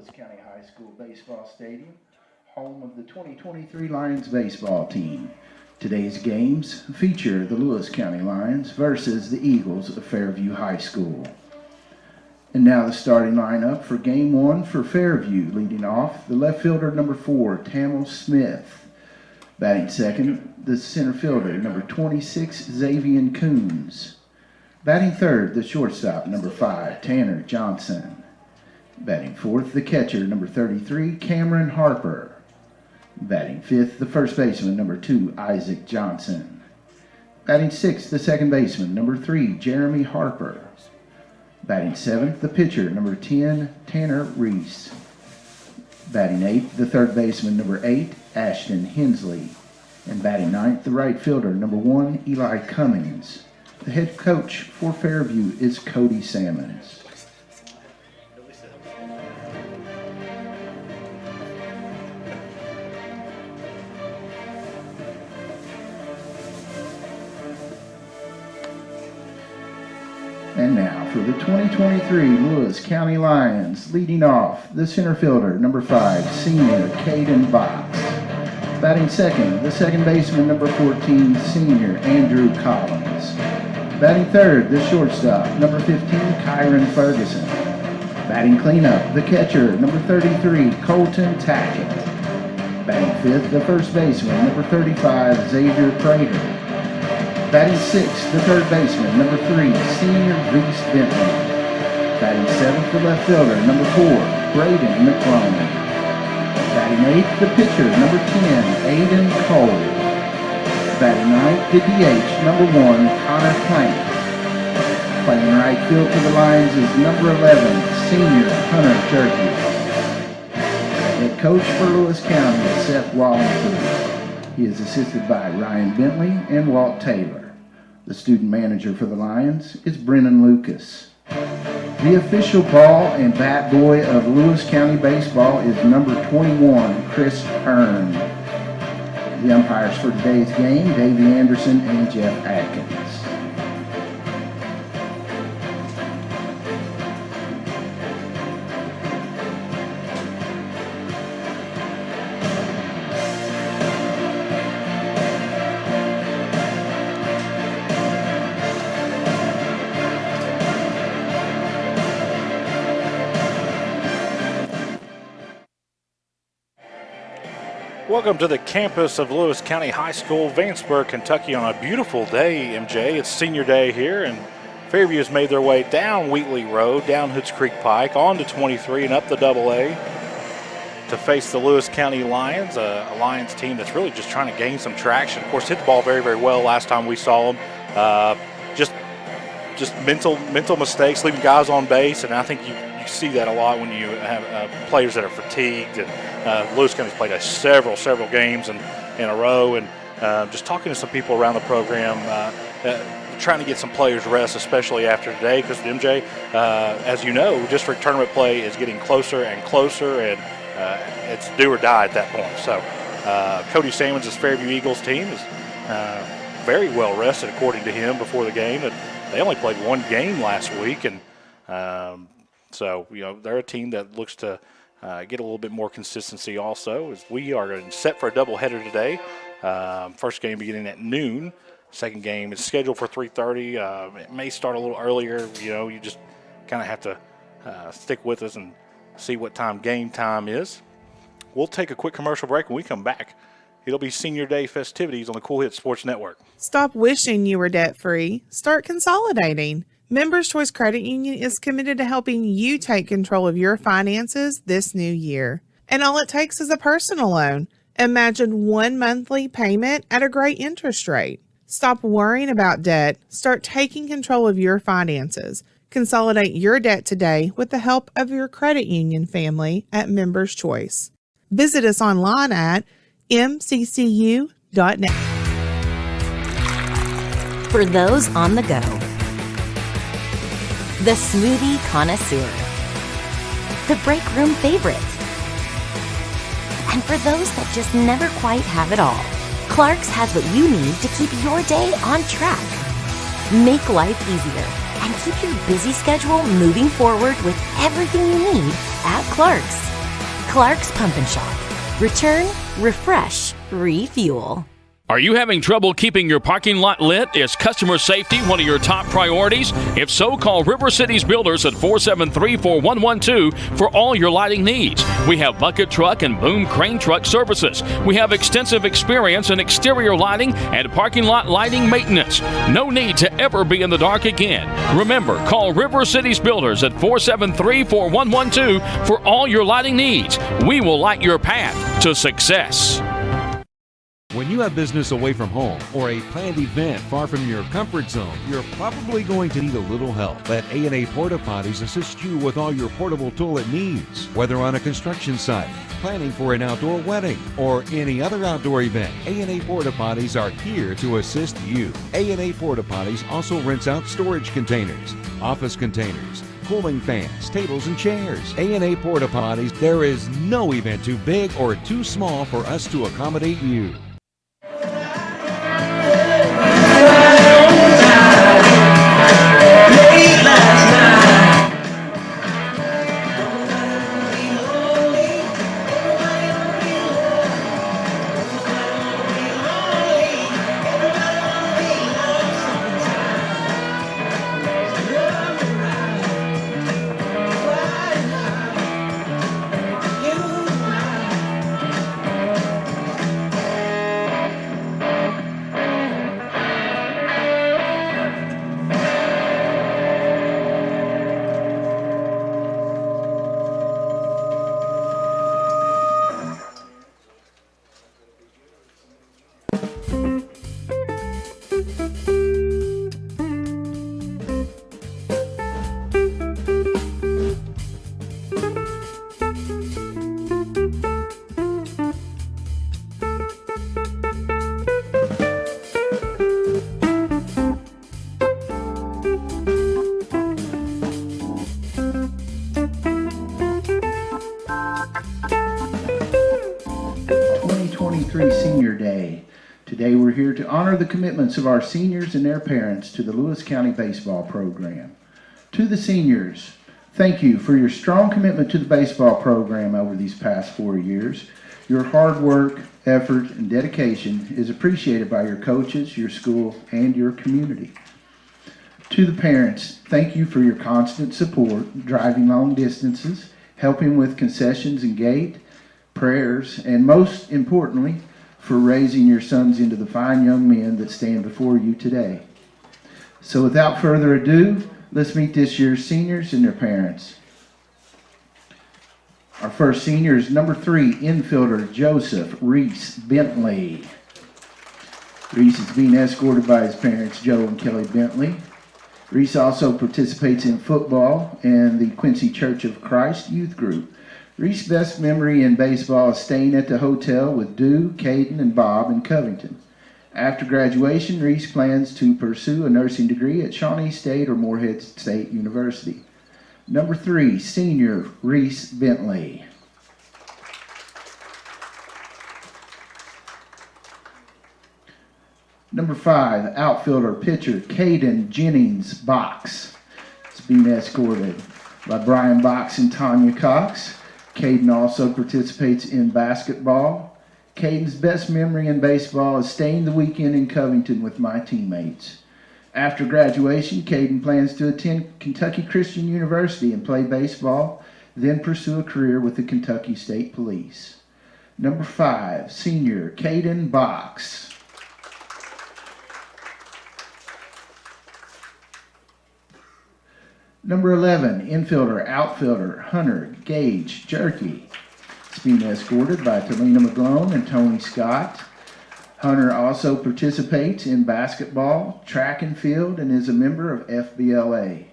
Lewis County High School Baseball Stadium, home of the 2023 Lions baseball team. Today's games feature the Lewis County Lions versus the Eagles of Fairview High School. And now the starting lineup for Game 1 for Fairview. Leading off, the left fielder, number 4, Tamil Smith. Batting second, the center fielder, number 26, Xavier Coons. Batting third, the shortstop, number 5, Tanner Johnson. Batting fourth, the catcher, number 33, Cameron Harper. Batting fifth, the first baseman, number 2, Isaac Johnson. Batting sixth, the second baseman, number 3, Jeremy Harper. Batting seventh, the pitcher, number 10, Tanner Reese. Batting eighth, the third baseman, number 8, Ashton Hensley. And batting ninth, the right fielder, number 1, Eli Cummings. The head coach for Fairview is Cody Sammons. And now for the 2023 Lewis County Lions, leading off, the center fielder, number 5, senior Caden Box. Batting second, the second baseman, number 14, senior Andrew Collins. Batting third, the shortstop, number 15, Kyron Ferguson. Batting cleanup, the catcher, number 33, Colton Tackett. Batting fifth, the first baseman, number 35, Xavier Prater. Batting sixth, the third baseman, number 3, senior Reese Bentley. Batting seventh, the left fielder, number 4, Braden McClellan. Batting eighth, the pitcher, number 10, Aiden Cole. Batting ninth, the DH, number 1, Connor Plank. Playing right field for the Lions is number 11, senior Hunter Turkey. Head coach for Lewis County is Seth Wallingford. He is assisted by Ryan Bentley and Walt Taylor. The student manager for the Lions is Brennan Lucas. The official ball and bat boy of Lewis County Baseball is number 21, Chris Hearn. The umpires for today's game, Davey Anderson and Jeff Atkins. Welcome to the campus of Lewis County High School, Vanceburg, Kentucky on a beautiful day, MJ. It's senior day here, and Fairview has made their way down Wheatley Road, down Hoods Creek Pike, on to 23 and up the AA to face the Lewis County Lions, a Lions team that's really just trying to gain some traction. Of course, hit the ball very, very well last time we saw them. Just mental mistakes, leaving guys on base, and I think you see that a lot when you have players that are fatigued. And Lewis County's played several games in a row, and just talking to some people around the program, trying to get some players rest, especially after today, because MJ, as you know, district tournament play is getting closer and closer, and it's do or die at that point. So Cody Sammons' Fairview Eagles team is very well rested, according to him, before the game. And they only played one game last week, and so they're a team that looks to get a little bit more consistency also, as we are set for a doubleheader today. First game beginning at noon. Second game is scheduled for 3:30. It may start a little earlier. You just kind of have to stick with us and see what time game time is. We'll take a quick commercial break. When we come back, it'll be Senior Day festivities on the Cool Hit Sports Network. Stop wishing you were debt-free. Start consolidating. Members Choice Credit Union is committed to helping you take control of your finances this new year. And all it takes is a personal loan. Imagine one monthly payment at a great interest rate. Stop worrying about debt. Start taking control of your finances. Consolidate your debt today with the help of your credit union family at Members Choice. Visit us online at mccu.net. For those on the go, the smoothie connoisseur, the break room favorite, and for those that just never quite have it all, Clark's has what you need to keep your day on track. Make life easier and keep your busy schedule moving forward with everything you need at Clark's. Clark's Pump and Shop. Return, refresh, refuel. Are you having trouble keeping your parking lot lit? Is customer safety one of your top priorities? If so, call River Cities Builders at 473-4112 for all your lighting needs. We have bucket truck and boom crane truck services. We have extensive experience in exterior lighting and parking lot lighting maintenance. No need to ever be in the dark again. Remember, call River Cities Builders at 473-4112 for all your lighting needs. We will light your path to success. When you have business away from home or a planned event far from your comfort zone, you're probably going to need a little help. Let A&A Porta Potties assist you with all your portable toilet needs. Whether on a construction site, planning for an outdoor wedding, or any other outdoor event, A&A Porta Potties are here to assist you. A&A Porta Potties also rents out storage containers, office containers, cooling fans, tables, and chairs. A&A Porta Potties, there is no event too big or too small for us to accommodate you. Senior Day. Today we're here to honor the commitments of our seniors and their parents to the Lewis County baseball program. To the seniors, thank you for your strong commitment to the baseball program over these past 4 years. Your hard work, effort, and dedication is appreciated by your coaches, your school, and your community. To the parents, thank you for your constant support, driving long distances, helping with concessions and gate, prayers, and most importantly, for raising your sons into the fine young men that stand before you today. So without further ado, let's meet this year's seniors and their parents. Our first senior is number 3 infielder Joseph Reese Bentley. Reese is being escorted by his parents, Joe and Kelly Bentley. Reese also participates in football and the Quincy Church of Christ youth group. Reese's best memory in baseball is staying at the hotel with Dew, Caden, and Bob in Covington. After graduation, Reese plans to pursue a nursing degree at Shawnee State or Morehead State University. Number 3, senior Reese Bentley. Number 5, outfielder pitcher Caden Jennings Box. It's being escorted by Brian Box and Tanya Cox. Caden also participates in basketball. Caden's best memory in baseball is staying the weekend in Covington with my teammates. After graduation, Caden plans to attend Kentucky Christian University and play baseball, then pursue a career with the Kentucky State Police. Number 5, senior Caden Box. Number 11, infielder, outfielder, Hunter Gage Jerky. It's being escorted by Talina McGlone and Tony Scott. Hunter also participates in basketball, track and field, and is a member of FBLA.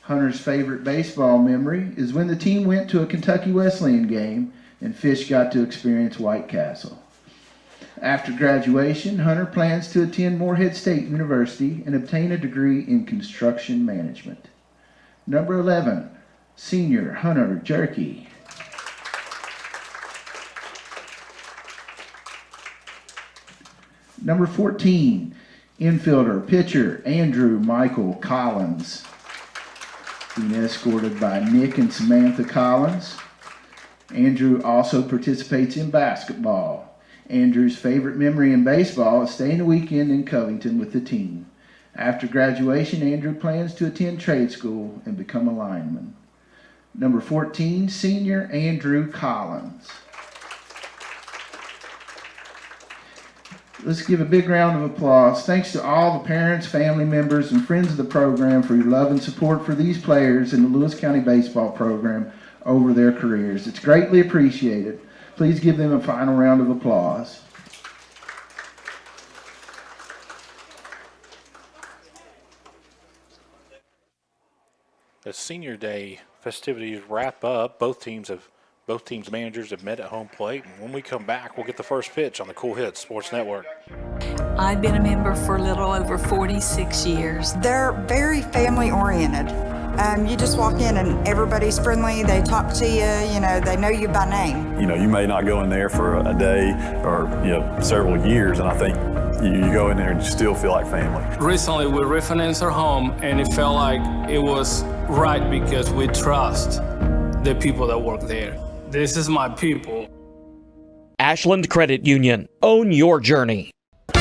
Hunter's favorite baseball memory is when the team went to a Kentucky Wesleyan game and Fish got to experience White Castle. After graduation, Hunter plans to attend Morehead State University and obtain a degree in construction management. Number 11, senior Hunter Jerky. Number 14, infielder, pitcher Andrew Michael Collins. Being escorted by Nick and Samantha Collins. Andrew also participates in basketball. Andrew's favorite memory in baseball is staying the weekend in Covington with the team. After graduation, Andrew plans to attend trade school and become a lineman. Number 14, senior Andrew Collins. Let's give a big round of applause. Thanks to all the parents, family members, and friends of the program for your love and support for these players in the Lewis County baseball program over their careers. It's greatly appreciated. Please give them a final round of applause. As Senior Day festivities wrap up, both teams' managers have met at home plate. And when we come back, we'll get the first pitch on the Cool Hits Sports Network. I've been a member for a little over 46 years. They're very family oriented. You just walk in and everybody's friendly. They talk to you, they know you by name. You may not go in there for a day or, several years, and I think you go in there and you still feel like family. Recently, we refinanced our home, and it felt like it was right because we trust the people that work there. This is my people. Ashland Credit Union. Own your journey.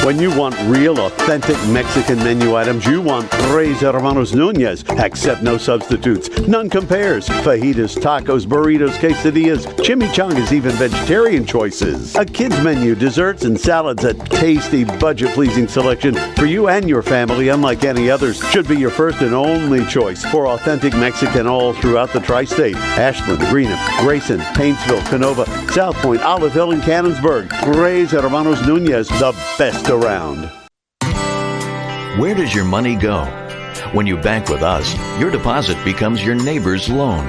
When you want real, authentic Mexican menu items, you want Tres Hermanos Nunez. Accept no substitutes. None compares. Fajitas, tacos, burritos, quesadillas, chimichangas, even vegetarian choices. A kids menu, desserts, and salads. A tasty, budget-pleasing selection for you and your family, unlike any others. Should be your first and only choice for authentic Mexican all throughout the tri-state. Ashland, Greenham, Grayson, Paintsville, Canova, South Point, Olive Hill, and Cannonsburg. Tres Hermanos Nunez, the best around. Where does your money go? When you bank with us, your deposit becomes your neighbor's loan.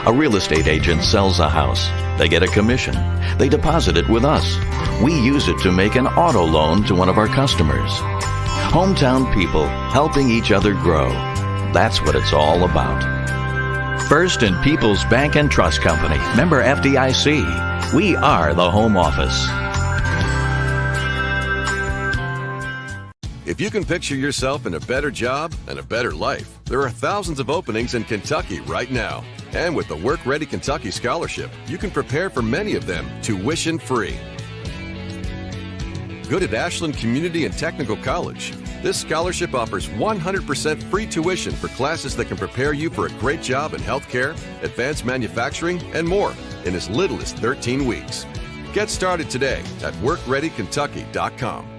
A real estate agent sells a house. They get a commission. They deposit it with us. We use it to make an auto loan to one of our customers. Hometown people helping each other grow. That's what it's all about. First and People's Bank and Trust Company. Member FDIC. We are the home office. If you can picture yourself in a better job and a better life, there are thousands of openings in Kentucky right now. And with the Work Ready Kentucky Scholarship, you can prepare for many of them tuition free. Good at Ashland Community and Technical College. This scholarship offers 100% free tuition for classes that can prepare you for a great job in healthcare, advanced manufacturing, and more in as little as 13 weeks. Get started today at WorkReadyKentucky.com.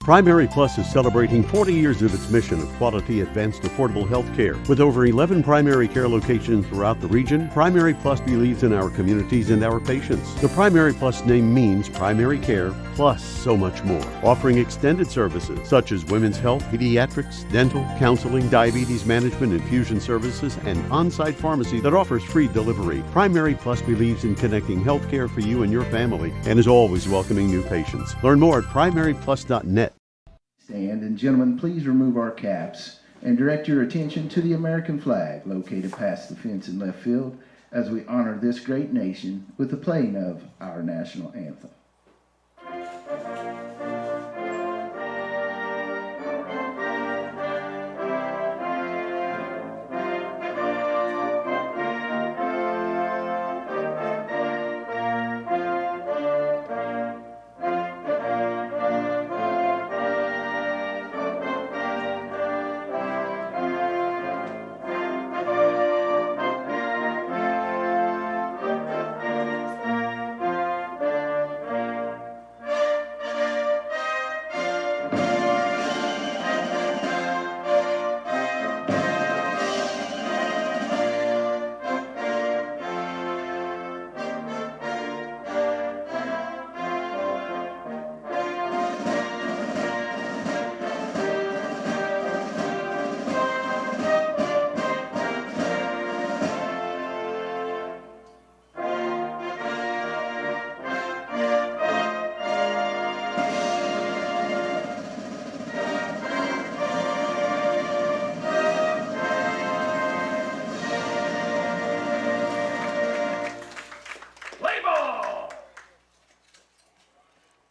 Primary Plus is celebrating 40 years of its mission of quality, advanced, affordable health care. With over 11 primary care locations throughout the region, Primary Plus believes in our communities and our patients. The Primary Plus name means primary care plus so much more, offering extended services such as women's health, pediatrics, dental, counseling, diabetes management, infusion services, and on-site pharmacy that offers free delivery. Primary Plus believes in connecting health care for you and your family and is always welcoming new patients. Learn more at primaryplus.net. Stand, and gentlemen, please remove our caps and direct your attention to the American flag located past the fence in left field as we honor this great nation with the playing of our national anthem.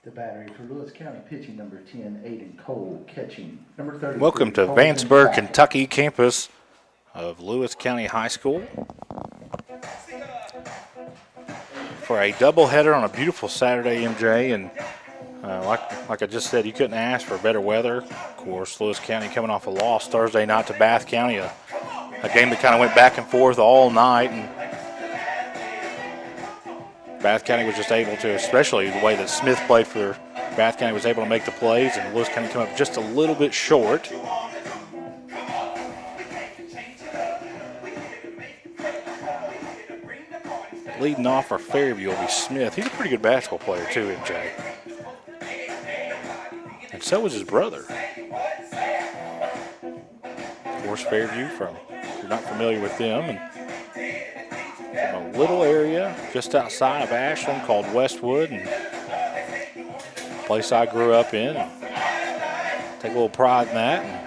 The battery for Lewis County pitching number 10, Aiden Cole, catching number 30. Welcome to Vanceburg, Kentucky campus of Lewis County High School. for a doubleheader on a beautiful Saturday, MJ. And like I just said, you couldn't ask for better weather. Of course, Lewis County coming off a loss Thursday night to Bath County, a game that kind of went back and forth all night. And Bath County was just able to, especially the way that Smith played for Bath County, was able to make the plays, and Lewis County come up just a little bit short. Leading off for Fairview will be Smith. He's a pretty good basketball player too, MJ. And so is his brother. Of course, Fairview, if you're not familiar with them, and from a little area just outside of Ashland called Westwood, and a place I grew up in. And take a little pride in that.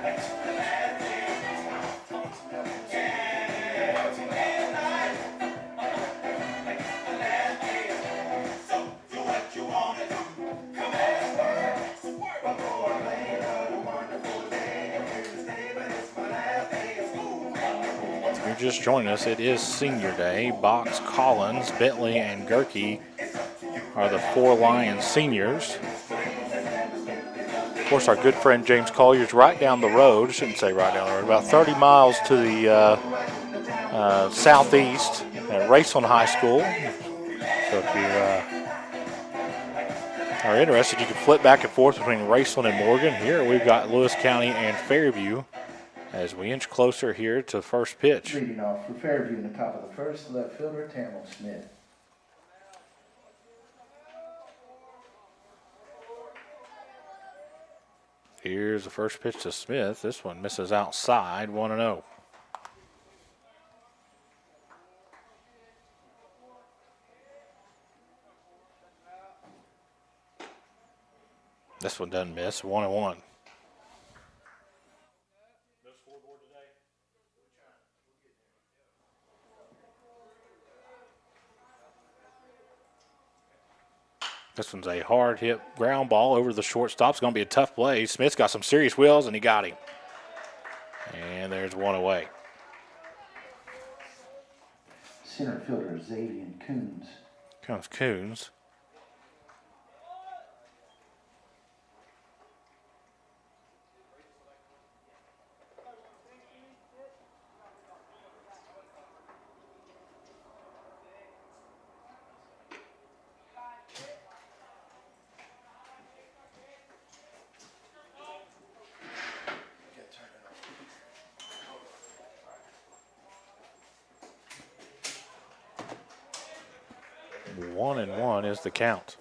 Just joining us, it is senior day. Box, Collins, Bentley, and Gerke are the 4 Lions seniors. Of course, our good friend James Collier's right down the road. I shouldn't say right down the road, about 30 miles to the southeast at Raceland High School. So if you are interested, you can flip back and forth between Raceland and Morgan. Here we've got Lewis County and Fairview as we inch closer here to the first pitch. Leading off for Fairview in the top of the first, left fielder Tamil Smith. Here's the first pitch to Smith. This one misses outside, 1-0. This one doesn't miss, 1-1. This one's a hard hit ground ball over the shortstop. It's going to be a tough play. Smith's got some serious wheels, and he got him. And there's one away. Center fielder Xavier Coons. Comes Coons. One and one is the count.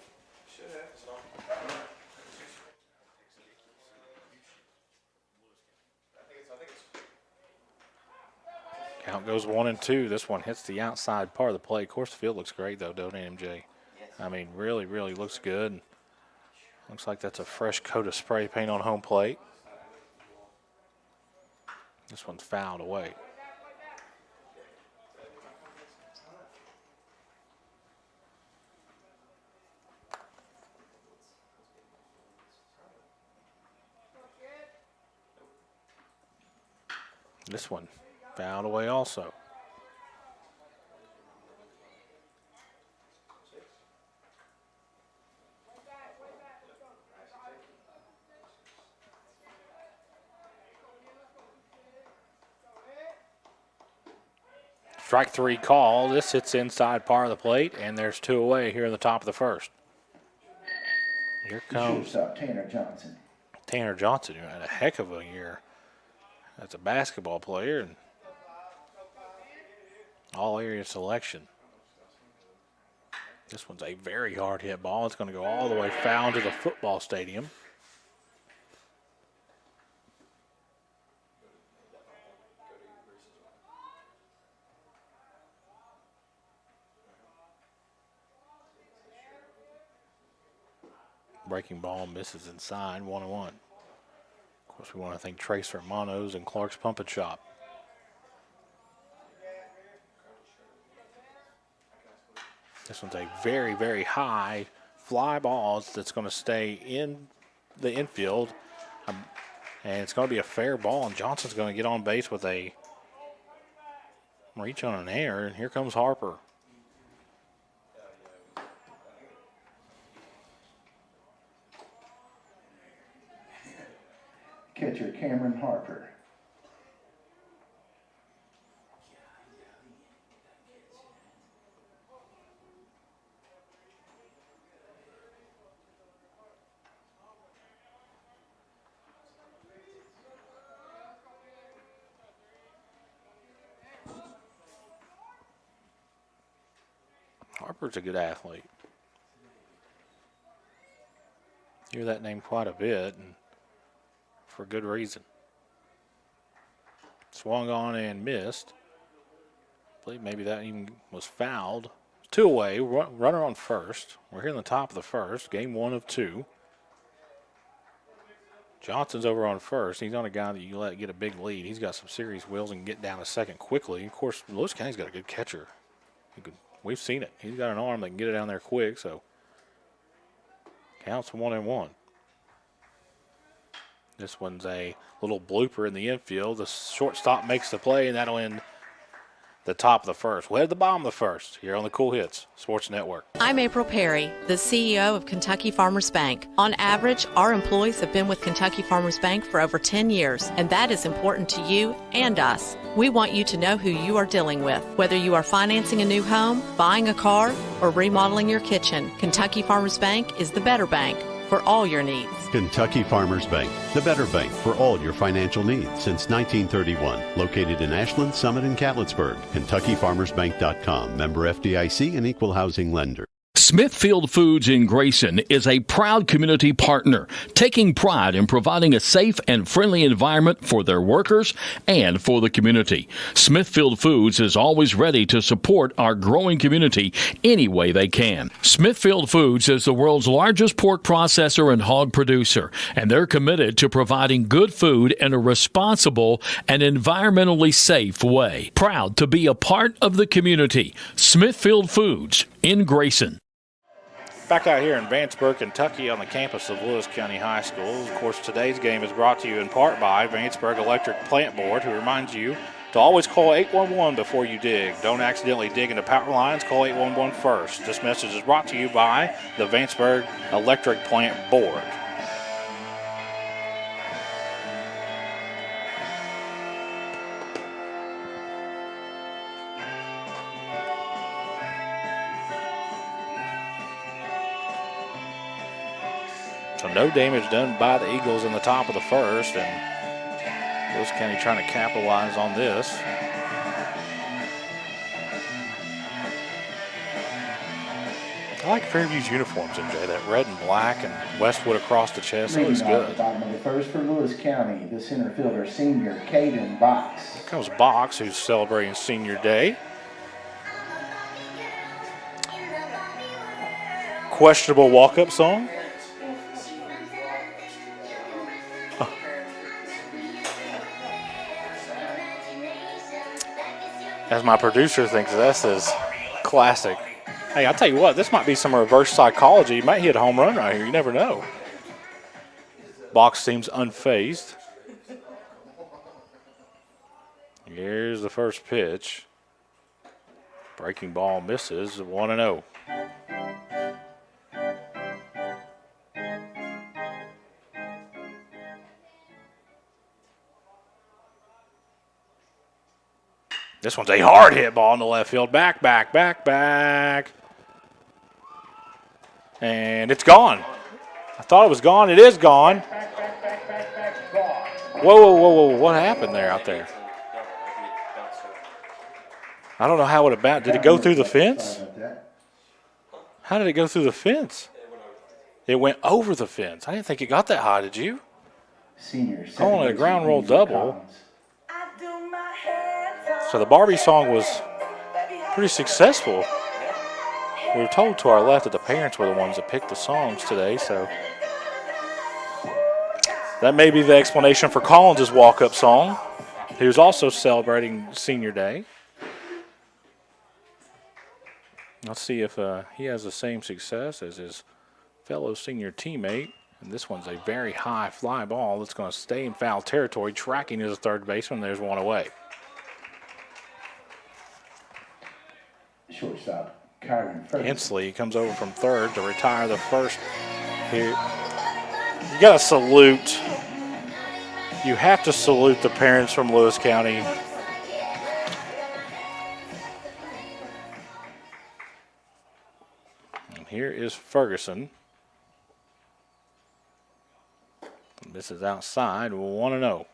Count goes 1-2. This one hits the outside part of the plate. Of course, the field looks great, though, don't it, MJ? I mean, really, really looks good. Looks like that's a fresh coat of spray paint on home plate. This one's fouled away. This one fouled away also. Strike 3 call. This hits inside part of the plate, and there's 2 away here in the top of the first. Here comes Tanner Johnson. Tanner Johnson, who had a heck of a year as a basketball player and all area selection. This one's a very hard hit ball. It's going to go all the way foul into the football stadium. Breaking ball misses inside, 1-1. Of course, we want to thank Trace Hermanos and Clark's Pump and Shop. This one's a very, very high fly ball that's going to stay in the infield. And it's going to be a fair ball, and Johnson's going to get on base with a reach on an error, and here comes Harper. Cameron Harper. Harper's a good athlete. Hear that name quite a bit, and for good reason. Swung on and missed. I believe maybe that even was fouled. 2 away, runner on first. We're here in the top of the first, game 1 of 2. Johnson's over on first. He's not a guy that you let get a big lead. He's got some serious wheels and can get down a second quickly. Of course, Lewis County's got a good catcher. We've seen it. He's got an arm that can get it down there quick, so counts 1-1. This one's a little blooper in the infield. The shortstop makes the play, and that'll end the top of the first. We'll head to the bottom of the first here on the Cool Hits Sports Network. I'm April Perry, the CEO of Kentucky Farmers Bank. On average, our employees have been with Kentucky Farmers Bank for over 10 years, and that is important to you and us. We want you to know who you are dealing with. Whether you are financing a new home, buying a car, or remodeling your kitchen, Kentucky Farmers Bank is the better bank for all your needs. Kentucky Farmers Bank, the better bank for all your financial needs since 1931. Located in Ashland, Summit, and Catlettsburg. KentuckyFarmersBank.com. Member FDIC and equal housing lender. Smithfield Foods in Grayson is a proud community partner, taking pride in providing a safe and friendly environment for their workers and for the community. Smithfield Foods is always ready to support our growing community any way they can. Smithfield Foods is the world's largest pork processor and hog producer, and they're committed to providing good food in a responsible and environmentally safe way. Proud to be a part of the community. Smithfield Foods in Grayson. Back out here in Vanceburg, Kentucky on the campus of Lewis County High School. Of course, today's game is brought to you in part by Vanceburg Electric Plant Board, who reminds you to always call 811 before you dig. Don't accidentally dig into power lines. Call 811 first. This message is brought to you by the Vanceburg Electric Plant Board. So no damage done by the Eagles in the top of the first, and Lewis County trying to capitalize on this. I like Fairview's uniforms, MJ. That red and black and Westwood across the chest. That looks good. Bottom of the first for Lewis County, the center fielder, senior Caden Box. Here comes Box, who's celebrating senior day. Questionable walk-up song. As my producer thinks, this is classic. Hey, I'll tell you what, this might be some reverse psychology. You might hit a home run right here. You never know. Box seems unfazed. Here's the first pitch. Breaking ball misses, 1-0. This one's a hard hit ball in the left field. Back. And it's gone. I thought it was gone. It is gone. Whoa. What happened there out there? I don't know how it bounced. Did it go through the fence? How did it go through the fence? It went over the fence. I didn't think it got that high, did you? Calling it a ground roll double. So the Barbie song was pretty successful. We were told to our left that the parents were the ones that picked the songs today, so that may be the explanation for Collins' walk-up song. He was also celebrating senior day. Let's see if he has the same success as his fellow senior teammate. And this one's a very high fly ball that's going to stay in foul territory, tracking as a third baseman. There's one away. Shortstop, Kyron Ferguson. Hensley comes over from third to retire the first here. You got to salute You have to salute the parents from Lewis County. And here is Ferguson. This is outside, 1-0.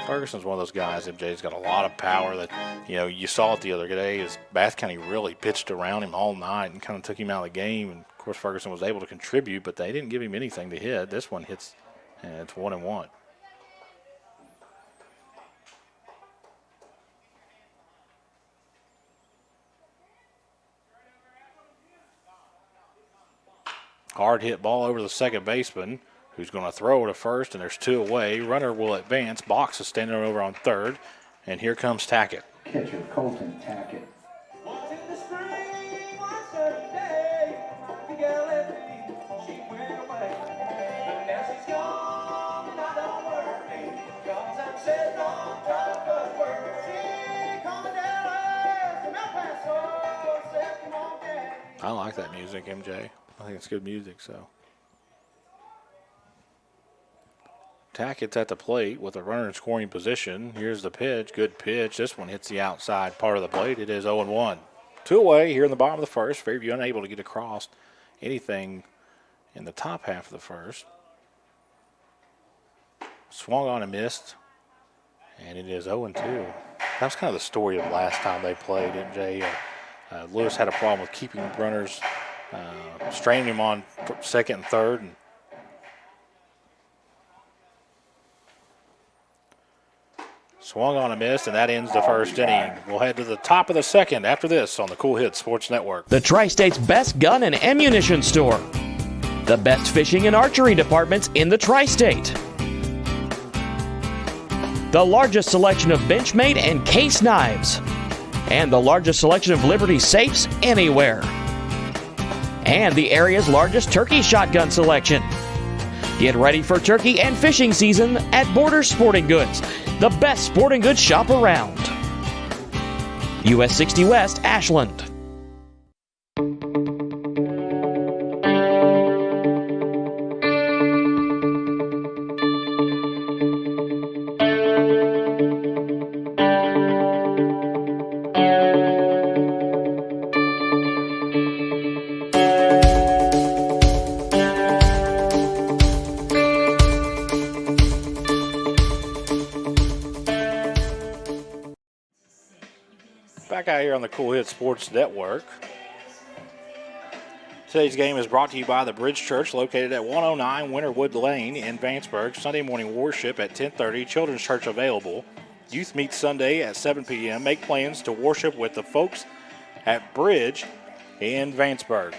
Ferguson's one of those guys, MJ's got a lot of power that, you saw it the other day is Bath County really pitched around him all night and kind of took him out of the game. And, of course, Ferguson was able to contribute, but they didn't give him anything to hit. This one hits, and it's 1-1. Hard hit ball over the second baseman, who's going to throw it to first, and there's 2 away. Runner will advance. Box is standing over on third, and here comes Tackett. Catcher Colton Tackett. I like that music, MJ. I think it's good music, so. Tackett's at the plate with a runner in scoring position. Here's the pitch. Good pitch. This one hits the outside part of the plate. It is 0-1. 2 away here in the bottom of the first. Fairview unable to get across anything in the top half of the first. Swung on and missed. And it is 0-2. That was kind of the story of last time they played, MJ. Lewis had a problem with keeping runners, straining him on second and third. And swung on and missed, and that ends the first inning. We'll head to the top of the second after this on the Cool Hits Sports Network. The Tri-State's best gun and ammunition store. The best fishing and archery departments in the Tri-State. The largest selection of Benchmade and case knives. And the largest selection of Liberty safes anywhere. And the area's largest turkey shotgun selection. Get ready for turkey and fishing season at Borders Sporting Goods, the best sporting goods shop around. US 60 West, Ashland. Back out here on the Cool Hit Sports Network. Today's game is brought to you by the Bridge Church, located at 109 Winterwood Lane in Vanceburg. Sunday morning worship at 10:30. Children's church available. Youth meet Sunday at 7 p.m. Make plans to worship with the folks at Bridge in Vanceburg.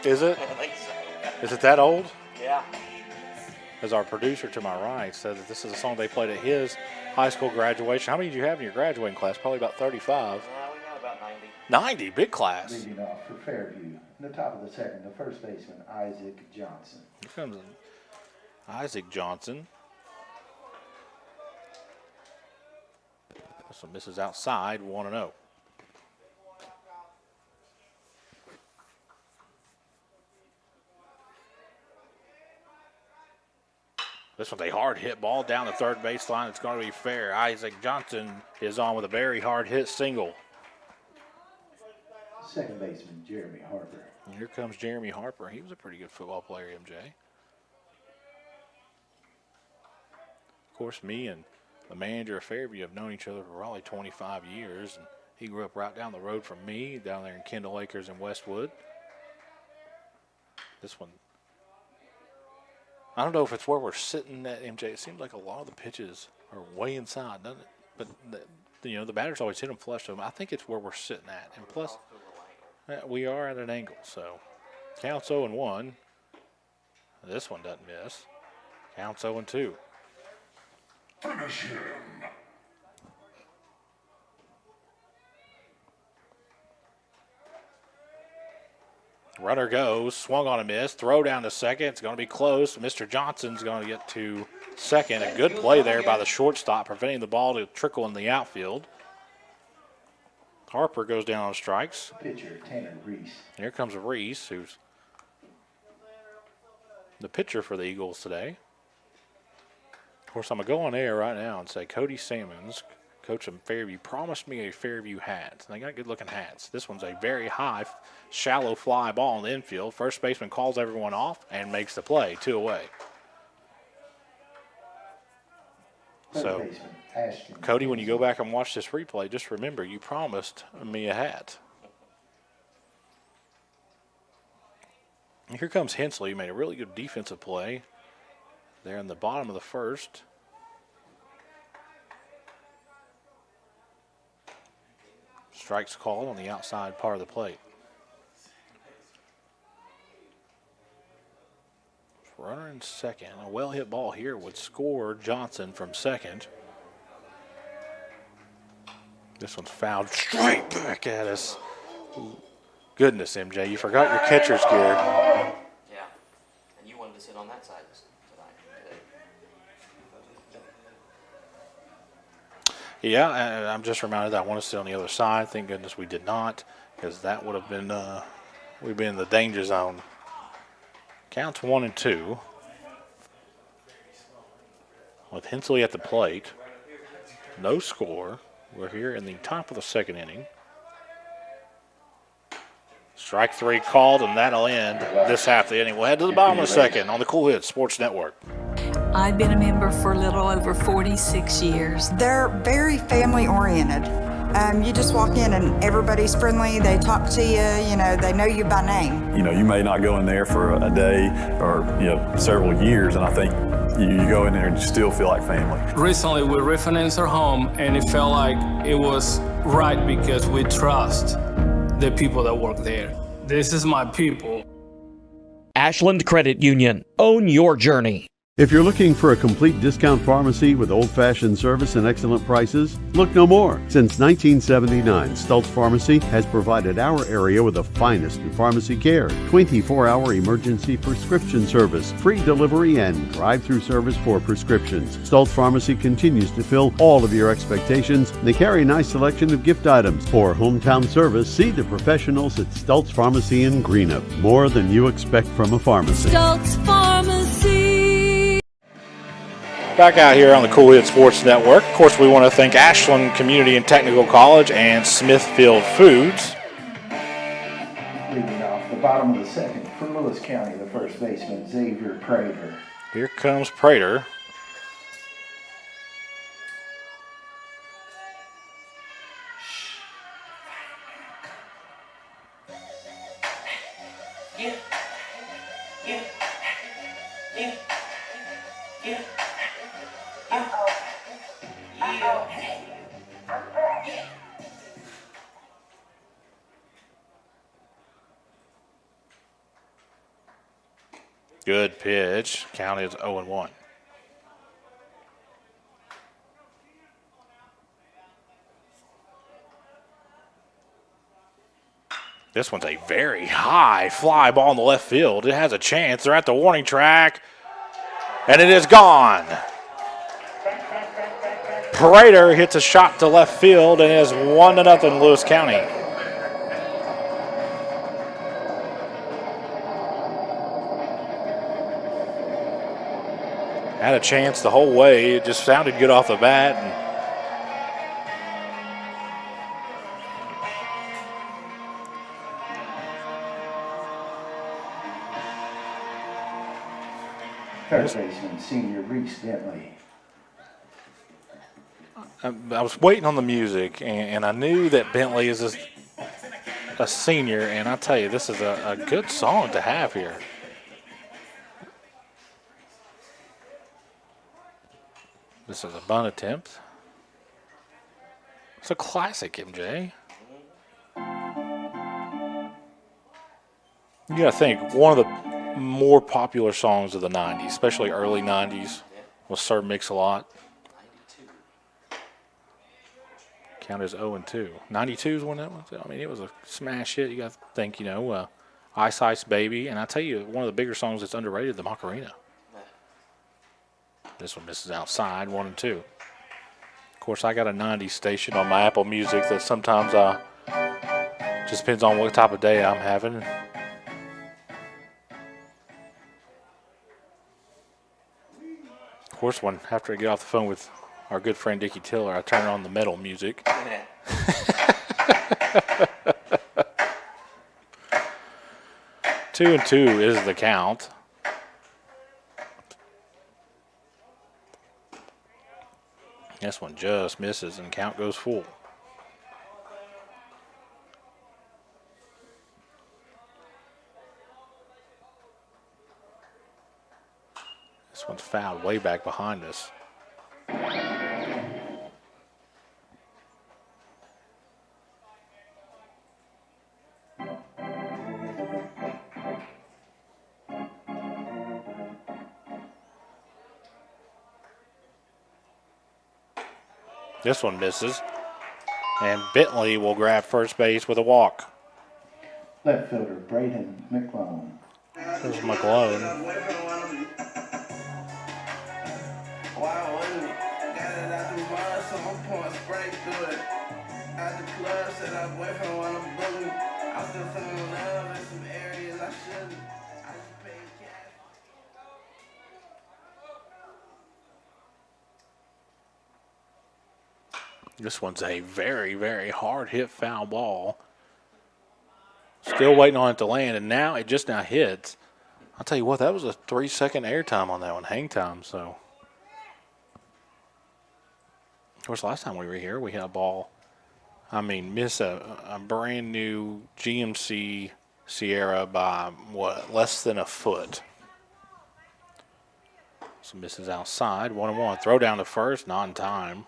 Is it? I think so. Is it that old? Yeah. As our producer to my right said that this is a song they played at his high school graduation. How many did you have in your graduating class? Probably about 35. We got about 90. 90, big class. Leading off for Fairview. In the top of the second, the first baseman, Isaac Johnson. Here comes Isaac Johnson. This one misses outside, 1-0. This one's a hard hit ball down the third baseline. It's going to be fair. Isaac Johnson is on with a very hard hit single. Second baseman, Jeremy Harper. And here comes Jeremy Harper. He was a pretty good football player, MJ. Of course, me and the manager of Fairview have known each other for probably 25 years. And he grew up right down the road from me, down there in Kendall Acres in Westwood. This one, I don't know if it's where we're sitting at, MJ. It seems like a lot of the pitches are way inside, doesn't it? But, the batters always hit them flush to them. I think it's where we're sitting at. And plus, we are at an angle. So, counts 0-1. This one doesn't miss. Counts 0-2. Finish him. Runner goes, swung on a miss, throw down to second. It's going to be close. Mr. Johnson's going to get to second. A good play there by the shortstop, preventing the ball to trickle in the outfield. Harper goes down on strikes. Pitcher, Tanner Reese. Here comes Reese, who's the pitcher for the Eagles today. Of course, I'm going to go on air right now and say Cody Sammons, coach of Fairview, promised me a Fairview hat. They got good-looking hats. This one's a very high, shallow fly ball in the infield. First baseman calls everyone off and makes the play, 2 away. So, Cody, when you go back and watch this replay, just remember you promised me a hat. And here comes Hensley. He made a really good defensive play there in the bottom of the first. Strikes called on the outside part of the plate. Runner in second. A well-hit ball here would score Johnson from second. This one's fouled straight back at us. Goodness, MJ, you forgot your catcher's gear. Yeah, and you wanted to sit on that side tonight. Yeah, and I'm just reminded that I want to sit on the other side. Thank goodness we did not, because that would have been, we'd been in the danger zone. Counts 1-2. With Hensley at the plate. No score. We're here in the top of the second inning. Strike 3 called, and that'll end this half of the inning. We'll head to the bottom of the second on the Cool Hits Sports Network. I've been a member for a little over 46 years. They're very family oriented. You just walk in and everybody's friendly. They talk to you, they know you by name. You may not go in there for a day or, several years, and I think you go in there and you still feel like family. Recently, we refinanced our home, and it felt like it was right because we trust the people that work there. This is my people. Ashland Credit Union. Own your journey. If you're looking for a complete discount pharmacy with old-fashioned service and excellent prices, look no more. Since 1979, Stultz Pharmacy has provided our area with the finest in pharmacy care, 24-hour emergency prescription service, free delivery, and drive-through service for prescriptions. Stultz Pharmacy continues to fill all of your expectations. They carry a nice selection of gift items. For hometown service, see the professionals at Stultz Pharmacy in Greenup. More than you expect from a pharmacy. Stultz Pharmacy. Back out here on the Cool Hit Sports Network. Of course, we want to thank Ashland Community and Technical College and Smithfield Foods. Leading off the bottom of the second for Lewis County, the first baseman, Xavier Prater. Here comes Prater. Good pitch. Count is 0-1. This one's a very high fly ball in the left field. It has a chance. They're at the warning track, and it is gone. Prater hits a shot to left field, and it is 1-0 Lewis County. Had a chance the whole way. It just sounded good off the bat. First baseman, senior Reese Bentley. I was waiting on the music, and I knew that Bentley is a senior, and I tell you, this is a good song to have here. This is a bunt attempt. It's a classic, MJ. You gotta think, one of the more popular songs of the 90s, especially early 90s, was Sir Mix-a-Lot. Count as 0-2. 92 is when that was. I mean, it was a smash hit. You got to think, Ice Ice Baby. And I tell you, one of the bigger songs that's underrated, the Macarena. This one misses outside, 1-2. Of course, I got a 90s station on my Apple Music that sometimes just depends on what type of day I'm having. Of course, after I get off the phone with our good friend Dickie Tiller, I turn on the metal music. 2-2 is the count. This one just misses and count goes full. This one's fouled way back behind us. This one misses. And Bentley will grab first base with a walk. Left fielder Braden McClone. There's McClone. This one's a very, very hard hit foul ball. Still waiting on it to land, and now it just now hits. I'll tell you what, that was a 3-second air time on that one, hang time. So, of course, last time we were here, we had a ball. Miss a brand new GMC Sierra by less than a foot. So misses outside, 1-1. Throw down to first, not in time.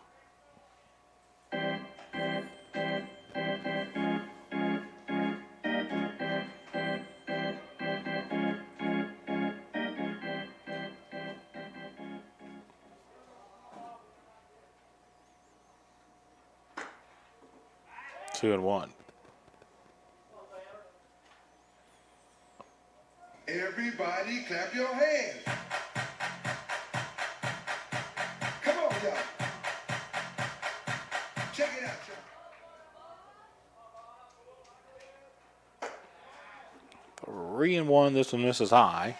Two and one. Everybody clap your hands. Come on, y'all. Check it out, y'all. 3-1. This one misses high.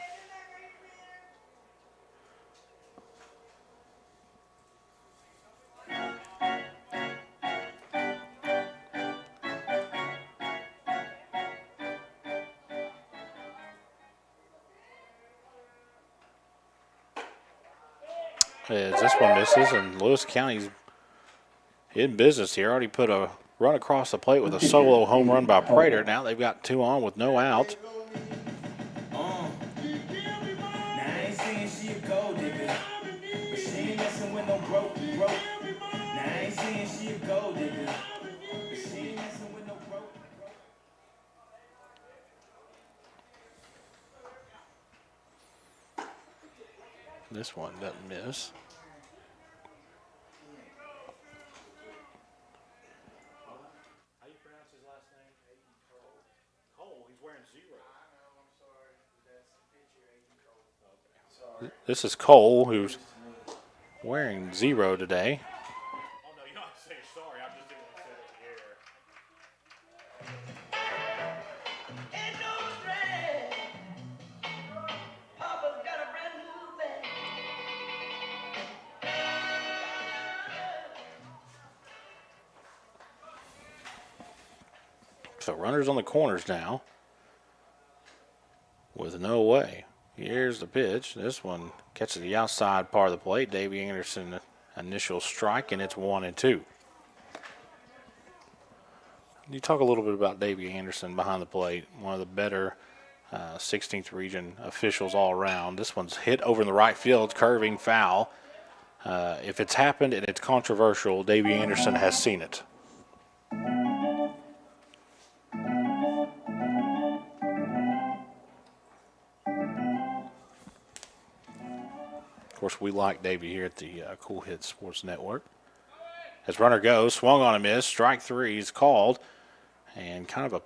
As this one misses, and Lewis County's in business here. Already put a run across the plate with a solo home run by Prater. Now they've got 2 on with no out. This one doesn't miss. How do you pronounce his last name? Cole. He's wearing 0. This is Cole, who's wearing 0 today. Oh, no, you don't have to say sorry. I'm just doing it So runners on the corners now with no away. Here's the pitch. This one catches the outside part of the plate. Davey Anderson initial strike, and it's 1-2. You talk a little bit about Davey Anderson behind the plate, one of the better 16th region officials all around. This one's hit over in the right field, curving foul. If it's happened and it's controversial, Davey Anderson has seen it. Of course, we like Davey here at the Cool Hit Sports Network. As runner goes, swung on a miss, strike 3 is called, and kind of a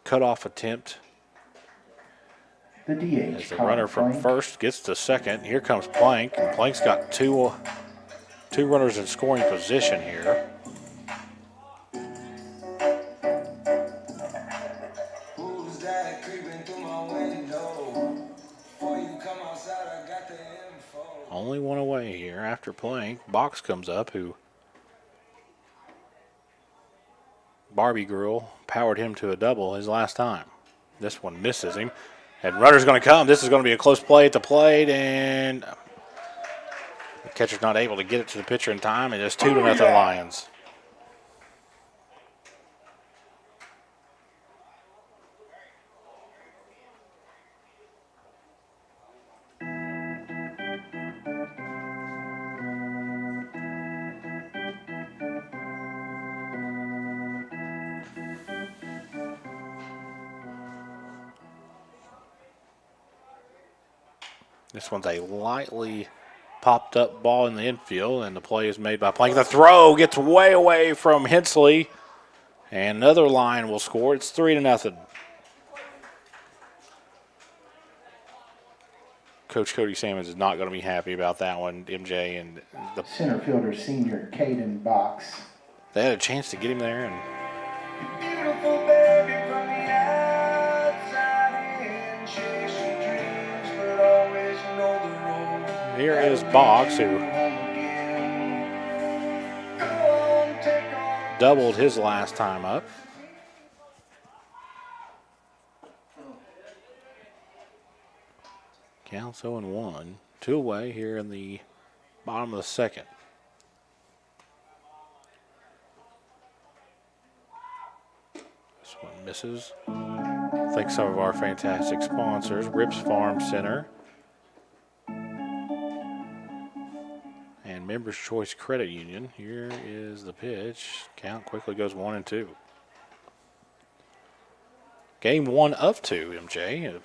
cutoff attempt. The DH. As the runner from first gets to second, here comes Plank, and Plank's got two runners in scoring position here. Only one away here after Plank. Box comes up, who Barbie Girl powered him to a double his last time. This one misses him. And runner's going to come. This is going to be a close play at the plate, and the catcher's not able to get it to the pitcher in time, and it's 2-0 Lions. This one's a lightly popped up ball in the infield, and the play is made by Plank. The throw gets way away from Hensley, and another line will score. It's 3-0. Coach Cody Sammons is not going to be happy about that one, MJ. And the center fielder, senior Caden Box. They had a chance to get him there, and Beautiful baby from the outside in, chasing dreams, but always know the road. here is Box, who doubled his last time up. Counts 0-1. 2 away here in the bottom of the second. This one misses. Thanks some of our fantastic sponsors, Rips Farm Center and Members Choice Credit Union. Here is the pitch. Count quickly goes 1-2. Game 1 of 2, MJ. Of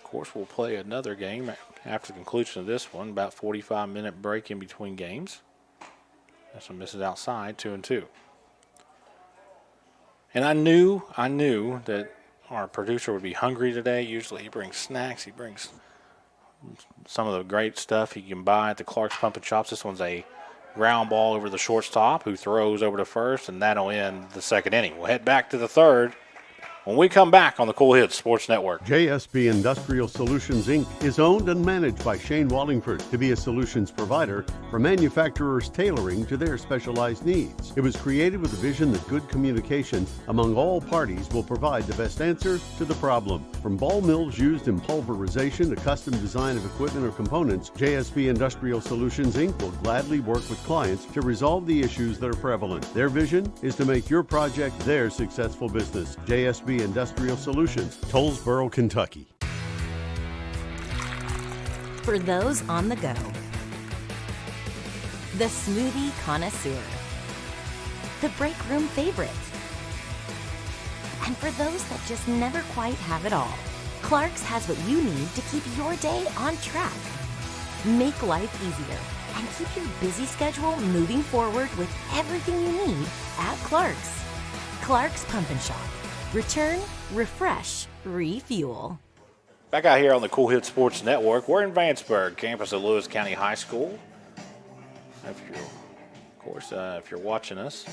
course, we'll play another game after the conclusion of this one. About 45-minute break in between games. This one misses outside, 2-2. And I knew that our producer would be hungry today. Usually he brings snacks. He brings some of the great stuff he can buy at the Clark's Pump and Shops. This one's a ground ball over the shortstop, who throws over to first, and that'll end the second inning. We'll head back to the third when we come back on the Cool Hits Sports Network. JSB Industrial Solutions, Inc. is owned and managed by Shane Wallingford to be a solutions provider for manufacturers tailoring to their specialized needs. It was created with a vision that good communication among all parties will provide the best answer to the problem. From ball mills used in pulverization to custom design of equipment or components, JSB Industrial Solutions, Inc. will gladly work with clients to resolve the issues that are prevalent. Their vision is to make your project their successful business. JSB Industrial Solutions, Tollsboro, Kentucky. For those on the go, the smoothie connoisseur, the break room favorite, and for those that just never quite have it all, Clark's has what you need to keep your day on track. Make life easier and keep your busy schedule moving forward with everything you need at Clark's. Clark's Pump and Shop. Return, refresh, refuel. Back out here on the Cool Hit Sports Network. We're in Vanceburg, campus of Lewis County High School. If you're watching us,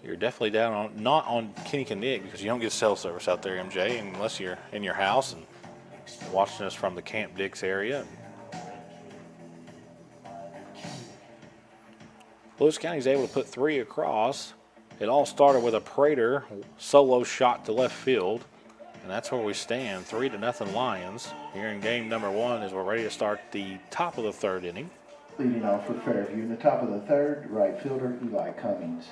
you're definitely down on not on Kinnikinnick, because you don't get cell service out there, MJ, unless you're in your house and watching us from the Camp Dix area. Lewis County's able to put 3 across. It all started with a Prater solo shot to left field, and that's where we stand, 3-0 Lions. Here in game number 1 as we're ready to start the top of the third inning. Leading off for Fairview in the top of the third, right fielder Eli Cummings.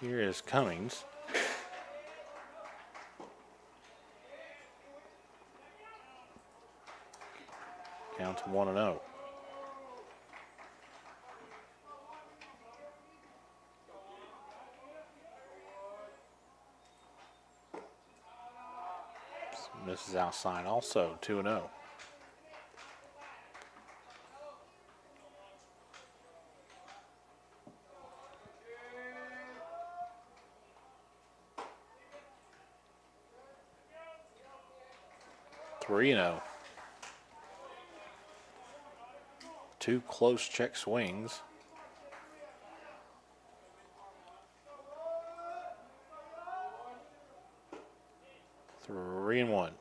Here is Cummings. Counts 1-0. Misses outside also, 2-0. 3-0. Two close check swings. Three and one.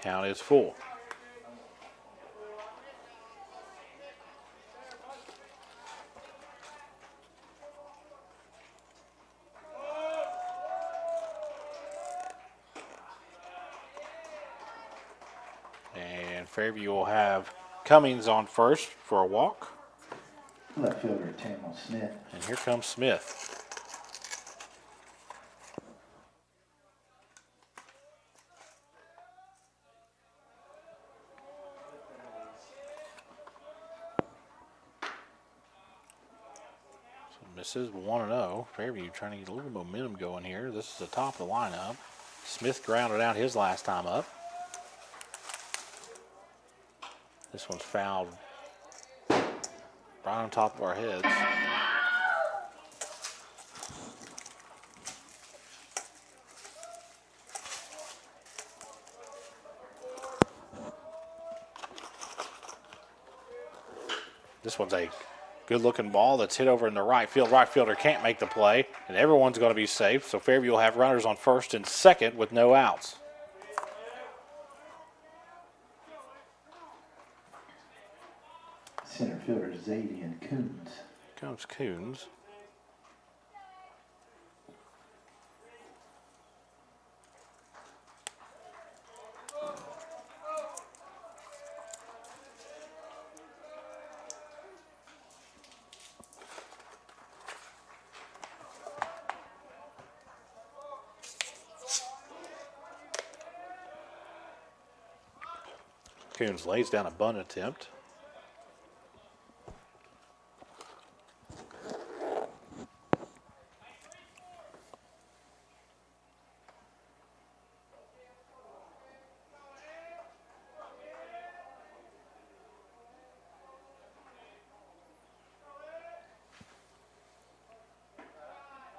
Count is full. And Fairview will have Cummings on first for a walk. Left fielder Tamil Smith. And here comes Smith. Misses 1-0. Fairview trying to get a little momentum going here. This is the top of the lineup. Smith grounded out his last time up. This one's fouled right on top of our heads. This one's a good-looking ball that's hit over in the right field. Right fielder can't make the play, and everyone's going to be safe. So Fairview will have runners on first and second with no outs. Center fielder Xavier Coons. Comes Coons. Coons lays down a bunt attempt.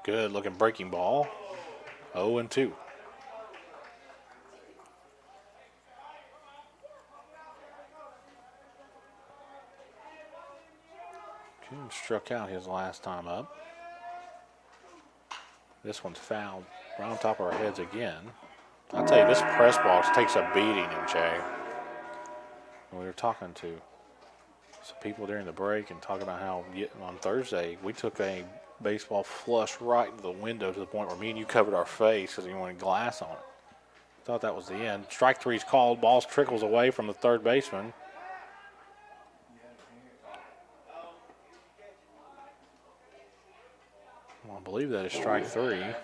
Good looking breaking ball. 0-2. Coons struck out his last time up. This one's fouled right on top of our heads again. I'll tell you, this press box takes a beating, MJ. We were talking to some people during the break and talking about how on Thursday we took a baseball flush right into the window to the point where me and you covered our face because you wanted glass on it. Thought that was the end. Strike three's called. Ball trickles away from the third baseman. Well, I believe that is strike three. Here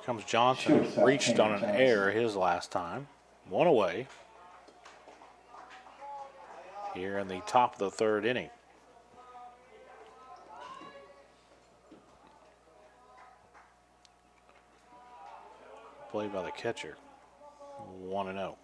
comes Johnson, who reached on an error his last time. One away. Here in the top of the third inning. Played by the catcher. 1-0.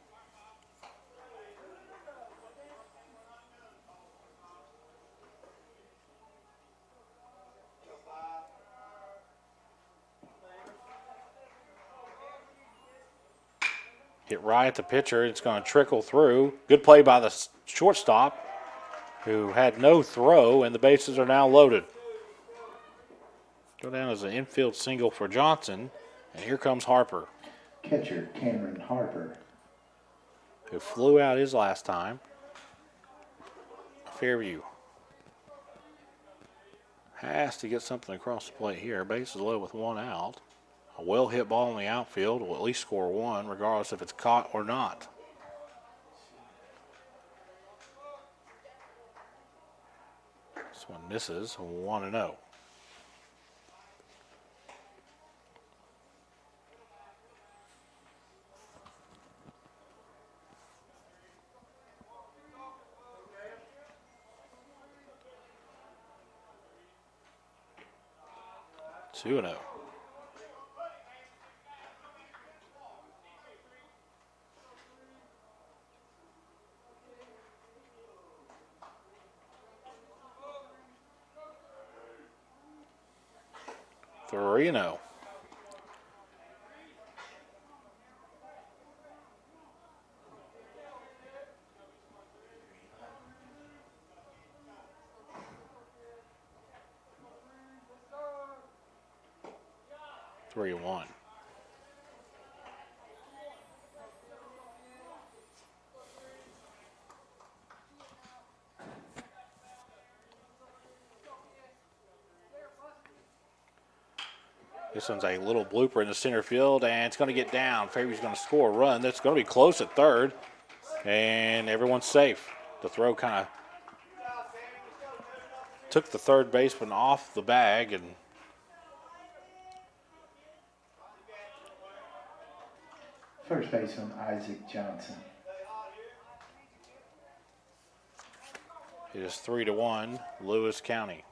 Hit right at the pitcher. It's going to trickle through. Good play by the shortstop, who had no throw, and the bases are now loaded. Go down as an infield single for Johnson, and here comes Harper. Catcher Cameron Harper, who flew out his last time. Fairview has to get something across the plate here. Bases low with one out. A well-hit ball in the outfield will at least score one, regardless if it's caught or not. This one misses, 1-0. Two and 0. 3-0. One. This one's a little blooper in the center field, and it's going to get down. Fairview's going to score a run. That's going to be close at third, and everyone's safe. The throw kind of took the third baseman off the bag, and first baseman Isaac Johnson. it is 3-1, Lewis County.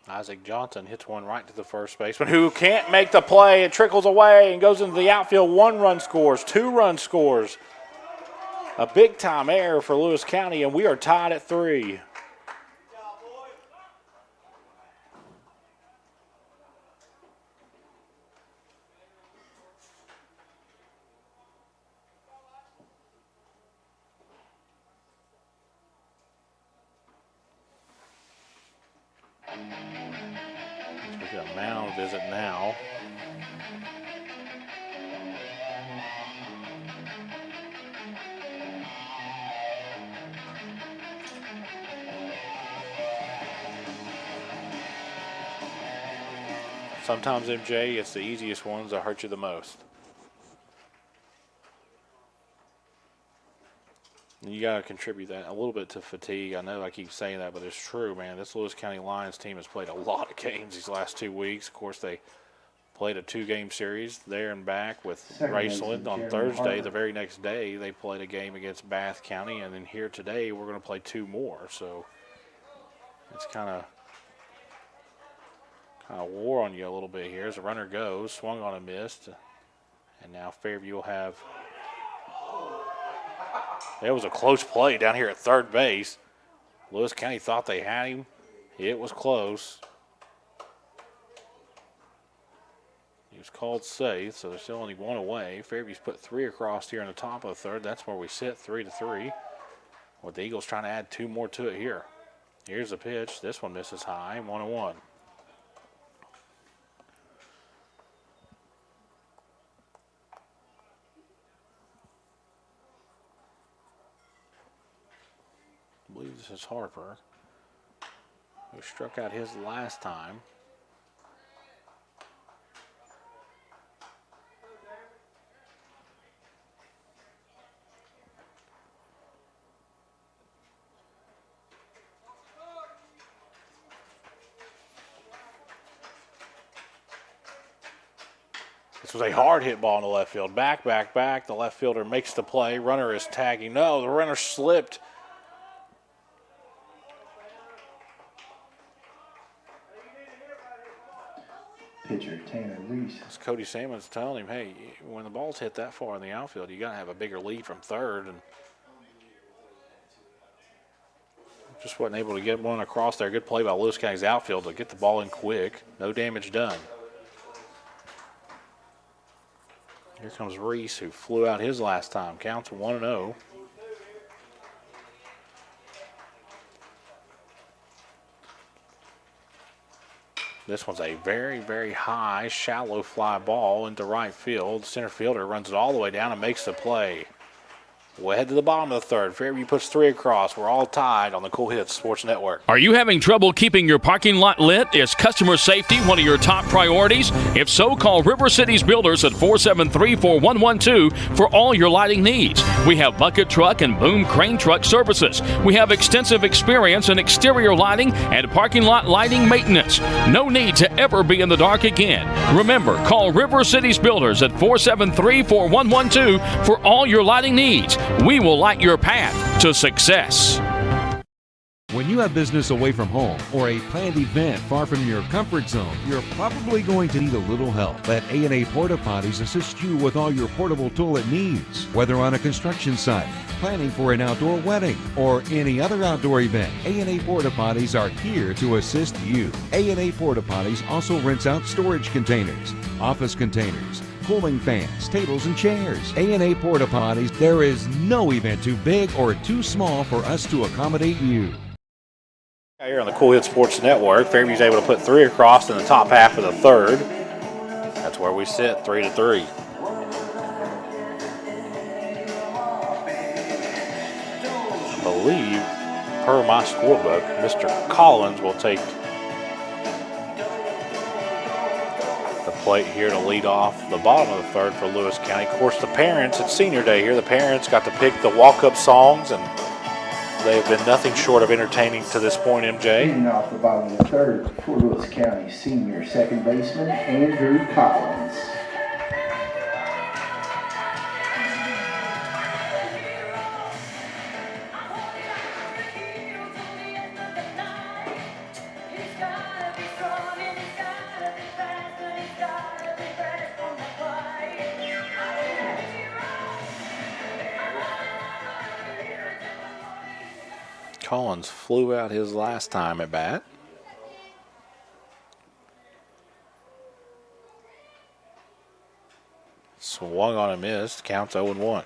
Isaac Johnson hits one right to the first baseman, who can't make the play. It trickles away and goes into the outfield. 1 run scores, 2 run scores. A big-time error for Lewis County, and we are tied at 3. A mound visit now. Sometimes, MJ, it's the easiest ones that hurt you the most. You got to contribute that a little bit to fatigue. I know I keep saying that, but it's true, man. This Lewis County Lions team has played a lot of games these last 2 weeks. Of course, they played a 2-game series there and back with Raceland on Thursday. The very next day, they played a game against Bath County, and then here today, we're going to play 2 more. So it's kind of wore on you a little bit here as the runner goes, swung on and missed, and now Fairview will have. It was a close play down here at third base. Lewis County thought they had him. It was close. He was called safe, so there's still only 1 away. Fairview's put 3 across here in the top of the third. That's where we sit, 3-3. With the Eagles trying to add 2 more to it here. Here's the pitch. This one misses high, 1-1. I believe this is Harper, who struck out his last time. This was a hard hit ball in the left field. Back. The left fielder makes the play. Runner is tagging. No, the runner slipped. Pitcher Tanner Reese. As Cody Salmon's telling him, hey, when the ball's hit that far in the outfield, you got to have a bigger lead from third, and just wasn't able to get one across there. Good play by Lewis County's outfield to get the ball in quick. No damage done. Here comes Reese, who flew out his last time. Counts 1-0. This one's a very, very high, shallow fly ball into right field. Center fielder runs it all the way down and makes the play. We'll head to the bottom of the third. Fairview puts 3 across. We're all tied on the Cool Hits Sports Network. Are you having trouble keeping your parking lot lit? Is customer safety one of your top priorities? If so, call River Cities Builders at 473-4112 for all your lighting needs. We have bucket truck and boom crane truck services. We have extensive experience in exterior lighting and parking lot lighting maintenance. No need to ever be in the dark again. Remember, call River Cities Builders at 473-4112 for all your lighting needs. We will light your path to success. When you have business away from home or a planned event far from your comfort zone, you're probably going to need a little help. Let A&A Porta Potties assist you with all your portable toilet needs. Whether on a construction site, planning for an outdoor wedding, or any other outdoor event, A&A Porta Potties are here to assist you. A&A Porta Potties also rents out storage containers, office containers, cooling fans, tables, and chairs. A&A Porta Potties, there is no event too big or too small for us to accommodate you. Here on the Cool Hit Sports Network, Fairview's able to put 3 across in the top half of the third. That's where we sit, 3-3. I believe, per my scorebook, Mr. Collins will take the plate here to lead off the bottom of the third for Lewis County. Of course, the parents, it's senior day here. The parents got to pick the walk-up songs, and they've been nothing short of entertaining to this point, MJ. Leading off the bottom of the third for Lewis County senior second baseman Andrew Collins. Collins flew out his last time at bat. Swung on and missed. Counts 0-1.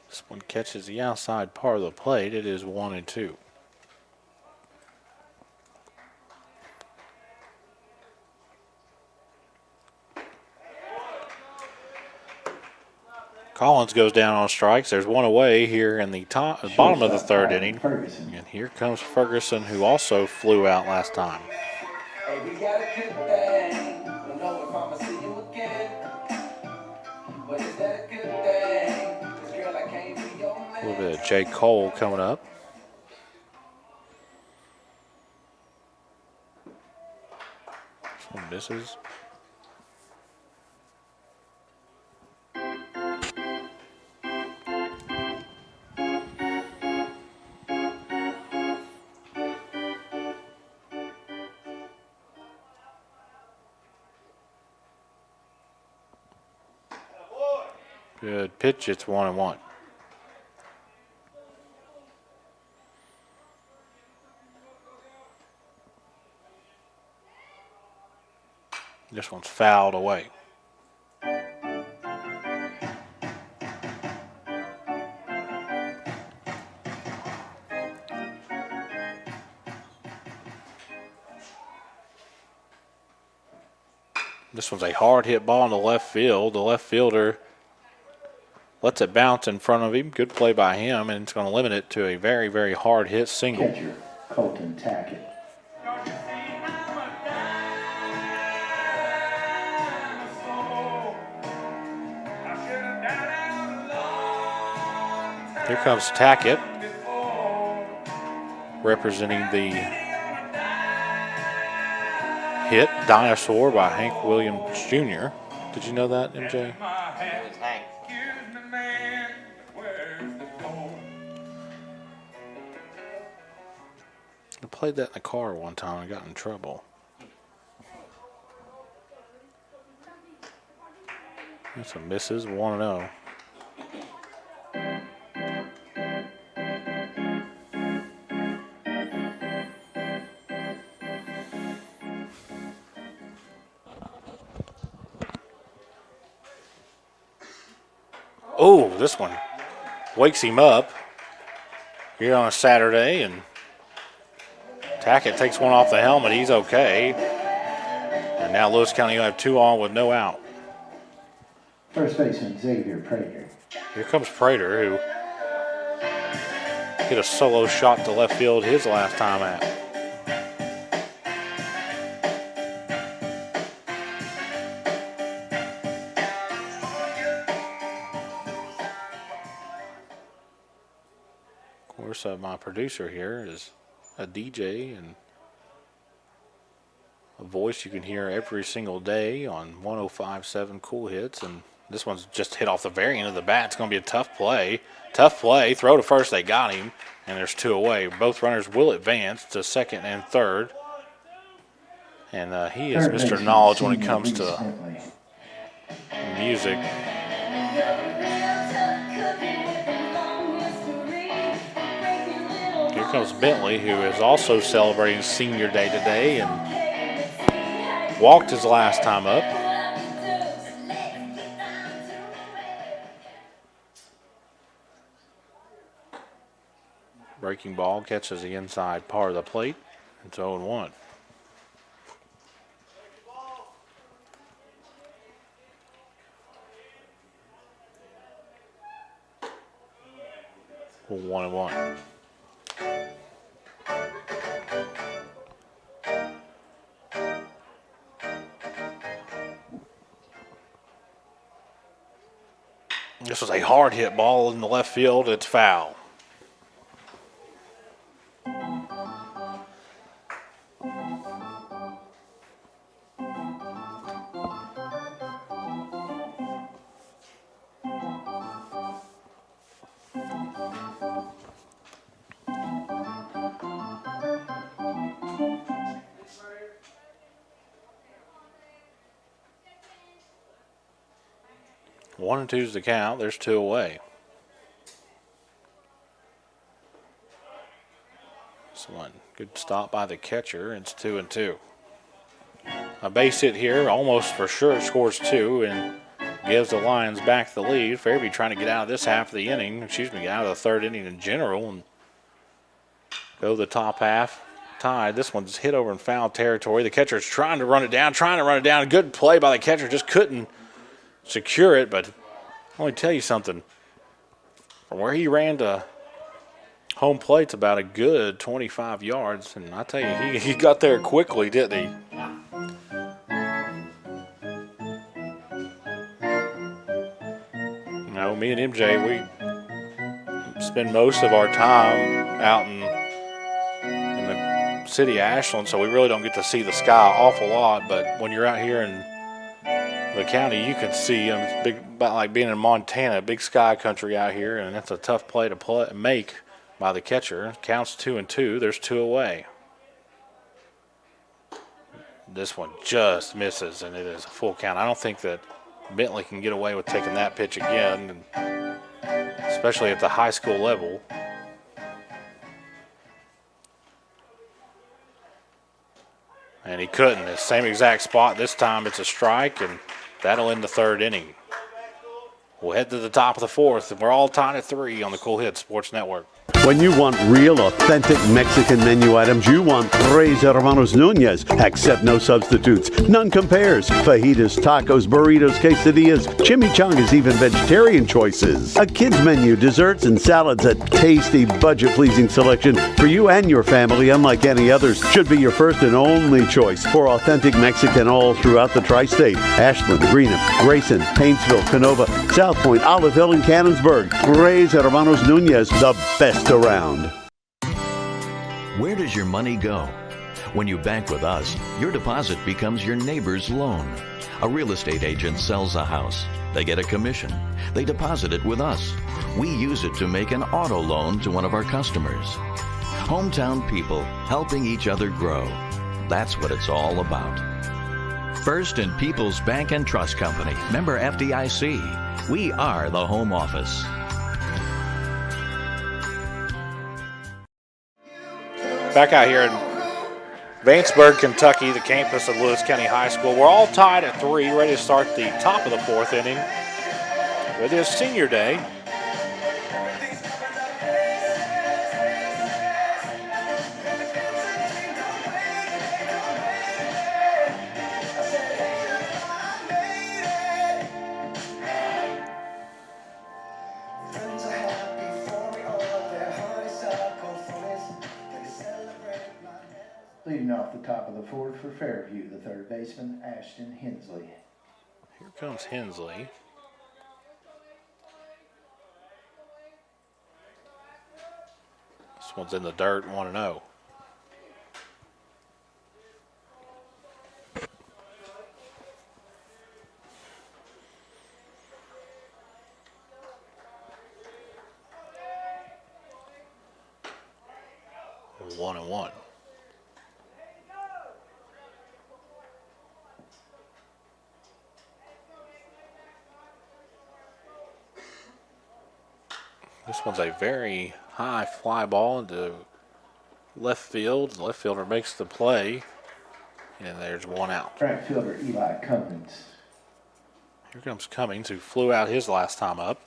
This one catches the outside part of the plate. It is 1-2. Collins goes down on strikes. There's one away here in the bottom of the third inning. And here comes Ferguson, who also flew out last time. Hey, we got a good thing. Don't know if I'ma see you again. But is that a good thing? 'Cause girl, I can't be your man. A little bit of J. Cole coming up. This one misses. Good pitch. It's 1-1. This one's fouled away. This one's a hard hit ball in the left field. The left fielder lets it bounce in front of him. Good play by him, and it's going to limit it to a very, very hard hit single. Catcher Colton Tackett. Here comes Tackett, representing the hit Dinosaur by Hank Williams Jr. Did you know that, MJ? I played that in the car one time and got in trouble. That's a misses, 1-0. Oh, this one wakes him up here on a Saturday, and Tackett takes one off the helmet. He's okay. And now Lewis County will have 2 on with no out. First baseman Xavier Prater. Here comes Prater, who hit a solo shot to left field his last time out. Of course, my producer here is a DJ and a voice you can hear every single day on 105.7 Cool Hits. And this one's just hit off the very end of the bat. It's going to be a tough play. Tough play. Throw to first. They got him. And there's 2 away. Both runners will advance to second and third. And he is Mr. Knowledge when it comes to music. Here comes Bentley, who is also celebrating senior day today and walked his last time up. Breaking ball catches the inside part of the plate. It's 0-1. Well, 1-1. This was a hard hit ball in the left field. It's foul. One and two's the count. There's 2 away. This one, good stop by the catcher. It's 2-2. A base hit here, almost for sure scores 2 and gives the Lions back the lead. Fairview trying to get out of this half of the inning, get out of the third inning in general and go the top half tied. This one's hit over in foul territory. The catcher's trying to run it down. Good play by the catcher, just couldn't secure it, but I want to tell you something. From where he ran to home plate's about a good 25 yards, and I tell you, he got there quickly, didn't he? You know, me and MJ, we spend most of our time out in the city of Ashland, so we really don't get to see the sky an awful lot, but when you're out here in the county, you can see it's big, about like being in Montana, big sky country out here, and that's a tough play to make by the catcher. Counts 2-2. There's 2 away. This one just misses, and it is a full count. I don't think that Bentley can get away with taking that pitch again, especially at the high school level. And he couldn't. The same exact spot. This time it's a strike, and that'll end the third inning. We'll head to the top of the fourth, and we're all tied at 3 on the Cool Hits Sports Network. When you want real, authentic Mexican menu items, you want Tres Hermanos Nunez. Accept no substitutes. None compares. Fajitas, tacos, burritos, quesadillas, chimichangas, even vegetarian choices. A kids menu, desserts, and salads. A tasty, budget-pleasing selection for you and your family, unlike any others. Should be your first and only choice for authentic Mexican all throughout the tri-state. Ashland, Greenham, Grayson, Paintsville, Canova, South Point, Olive Hill, and Cannonsburg. Tres Hermanos Nunez, the best around. Where does your money go? When you bank with us, your deposit becomes your neighbor's loan. A real estate agent sells a house. They get a commission. They deposit it with us. We use it to make an auto loan to one of our customers. Hometown people helping each other grow. That's what it's all about. First and People's Bank and Trust Company, member FDIC. We are the home office. Back out here in Vanceburg, Kentucky, the campus of Lewis County High School. We're all tied at 3, ready to start the top of the fourth inning with his senior day. off the top of the fourth for Fairview, the third baseman, Ashton Hensley. Here comes Hensley. This one's in the dirt, 1-0. One and one. This one's a very high fly ball into left field. The left fielder makes the play, and there's one out. Right fielder Eli Cummins. Here comes Cummings, who flew out his last time up.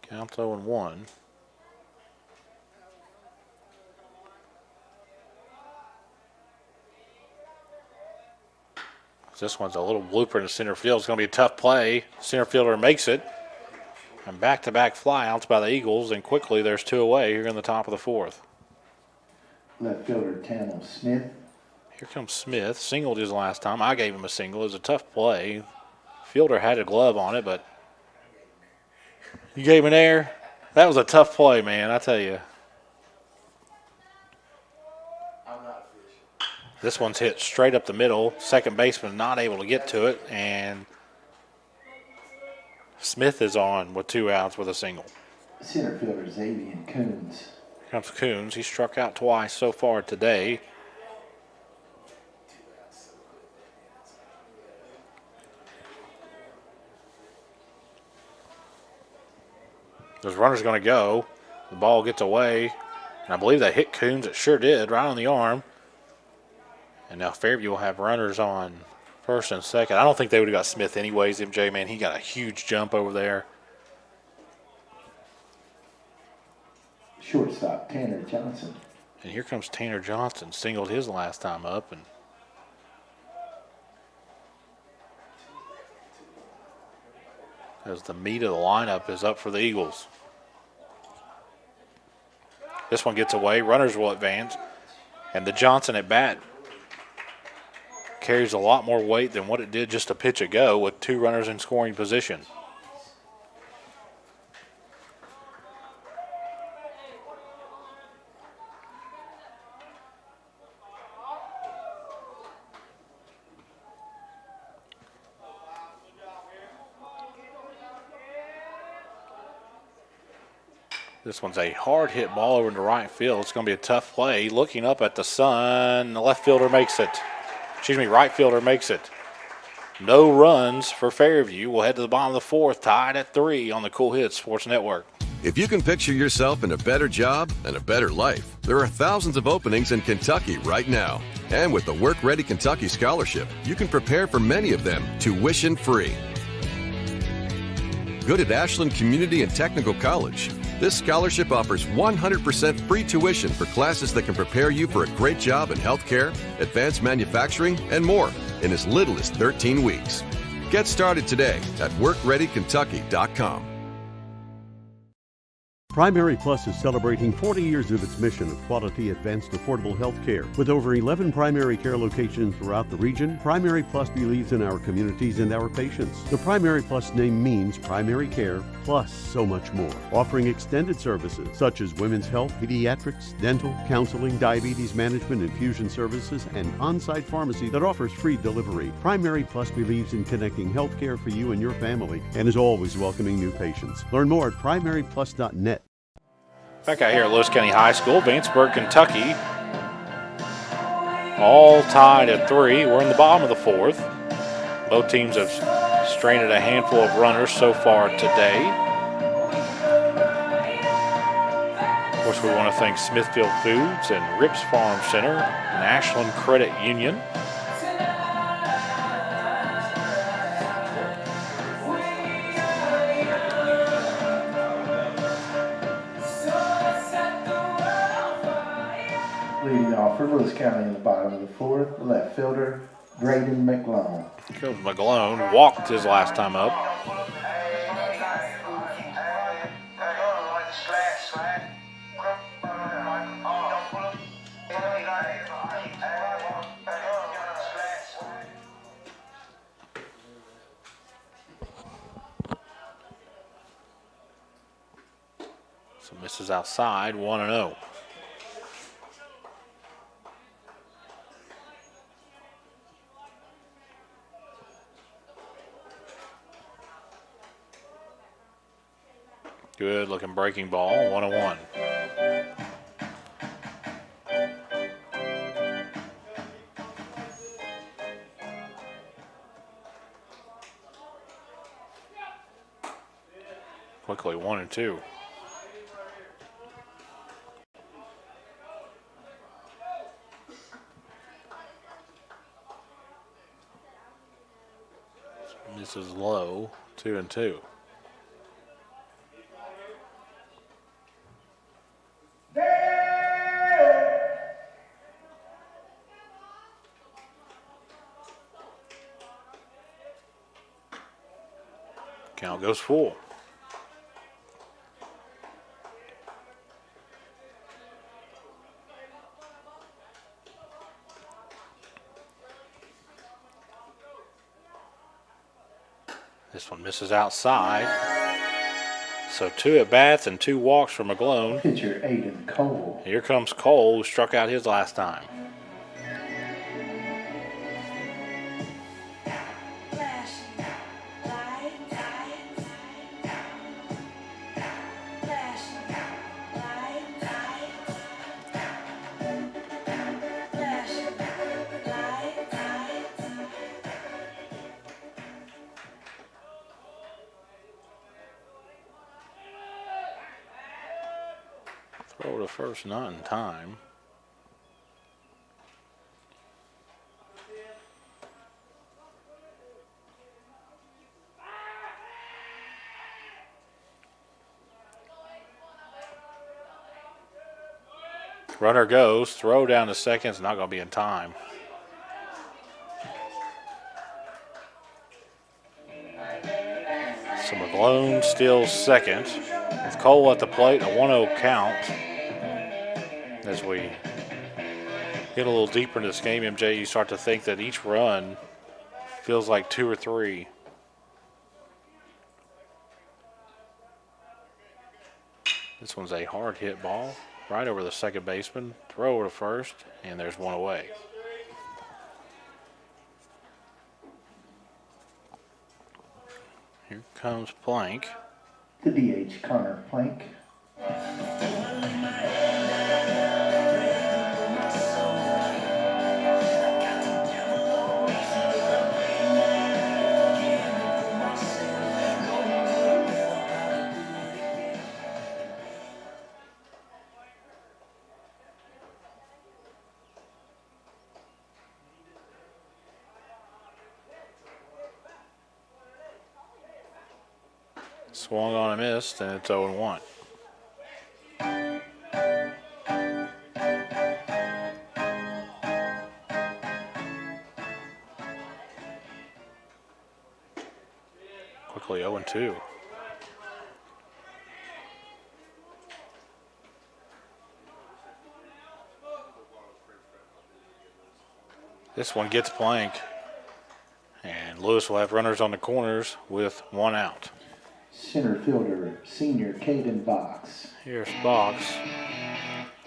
Count 0-1. This one's a little blooper in the center field. It's going to be a tough play. Center fielder makes it. And back-to-back flyouts by the Eagles, and quickly there's two away here in the top of the fourth. Left fielder Tamil Smith. Here comes Smith. Singled his last time. I gave him a single. It was a tough play. Fielder had a glove on it, but you gave him an air. That was a tough play, man, I tell you. This one's hit straight up the middle. Second baseman not able to get to it, and Smith is on with 2 outs with a single. Center fielder Xavier Coons. Here comes Coons. He struck out twice so far today. Those runners going to go. The ball gets away, and I believe that hit Coons. It sure did, right on the arm. And now Fairview will have runners on first and second. I don't think they would have got Smith anyways, MJ, man. He got a huge jump over there. Shortstop Tanner Johnson. And here comes Tanner Johnson. Singled his last time up. And as the meat of the lineup is up for the Eagles. This one gets away. Runners will advance. And the Johnson at bat carries a lot more weight than what it did just a pitch ago with 2 runners in scoring position. This one's a hard hit ball over into right field. It's going to be a tough play. Looking up at the sun, the left fielder makes it. Right fielder makes it. No runs for Fairview. We'll head to the bottom of the fourth, tied at 3 on the Cool Hits Sports Network. If you can picture yourself in a better job and a better life, there are thousands of openings in Kentucky right now. And with the Work Ready Kentucky Scholarship, you can prepare for many of them tuition free. Good at Ashland Community and Technical College. This scholarship offers 100% free tuition for classes that can prepare you for a great job in healthcare, advanced manufacturing, and more in as little as 13 weeks. Get started today at WorkReadyKentucky.com. Primary Plus is celebrating 40 years of its mission of quality, advanced, affordable health care. With over 11 primary care locations throughout the region, Primary Plus believes in our communities and our patients. The Primary Plus name means primary care plus so much more, offering extended services such as women's health, pediatrics, dental, counseling, diabetes management, infusion services, and on-site pharmacy that offers free delivery. Primary Plus believes in connecting health care for you and your family and is always welcoming new patients. Learn more at primaryplus.net. Back out here at Lewis County High School, Vanceburg, Kentucky. All tied at 3. We're in the bottom of the fourth. Both teams have stranded a handful of runners so far today. Of course, we want to thank Smithfield Foods and Rips Farm Center and Ashland Credit Union. for Lewis County in the bottom of the fourth, the left fielder, Braden McLone. Comes McGlone, walked his last time up. So misses outside, 1-0. Good looking breaking ball, 1-1. Quickly 1-2. This is low, 2-2. Count goes full. This one misses outside. So 2 at bats and 2 walks for McGlone. Pitcher Aiden Cole. Here comes Cole, who struck out his last time. Throw to first, not in time. Runner goes, throw down to second, it's not going to be in time. So McGlone steals second. With Cole at the plate, a 1-0 count. As we get a little deeper into this game, MJ, you start to think that each run feels like 2 or 3. This one's a hard hit ball right over the second baseman. Throw over to first, and there's one away. Here comes Plank. The DH, Connor Plank. Swung on and missed, and it's 0-1. Quickly 0-2. This one gets Plank, and Lewis will have runners on the corners with 1 out. Center fielder, senior Caden Box. Here's Box,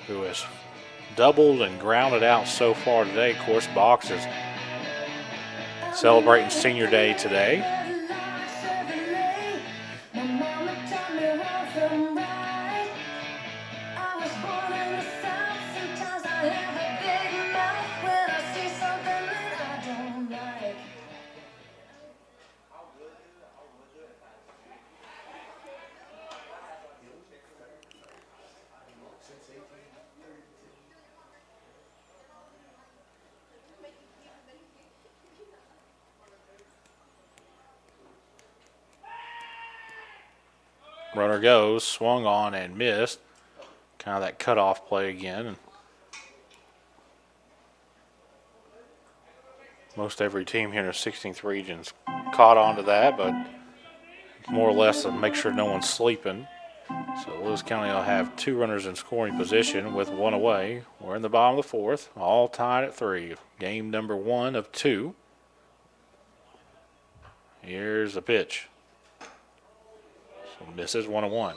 who has doubled and grounded out so far today. Of course, Box is celebrating senior day today. Runner goes, swung on and missed. Kind of that cutoff play again. Most every team here in the 16th region's caught on to that, but more or less to make sure no one's sleeping. So Lewis County will have 2 runners in scoring position with 1 away. We're in the bottom of the 4th, all tied at 3. Game number 1 of 2. Here's the pitch. So misses 1-1.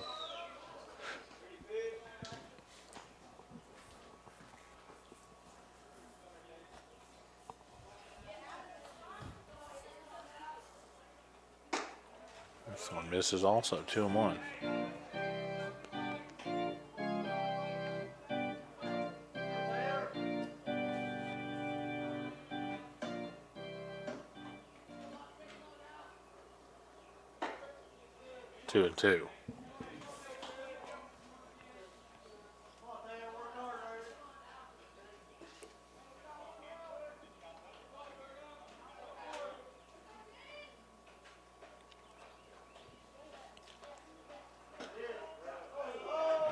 This one misses also, 2-1. Two and two.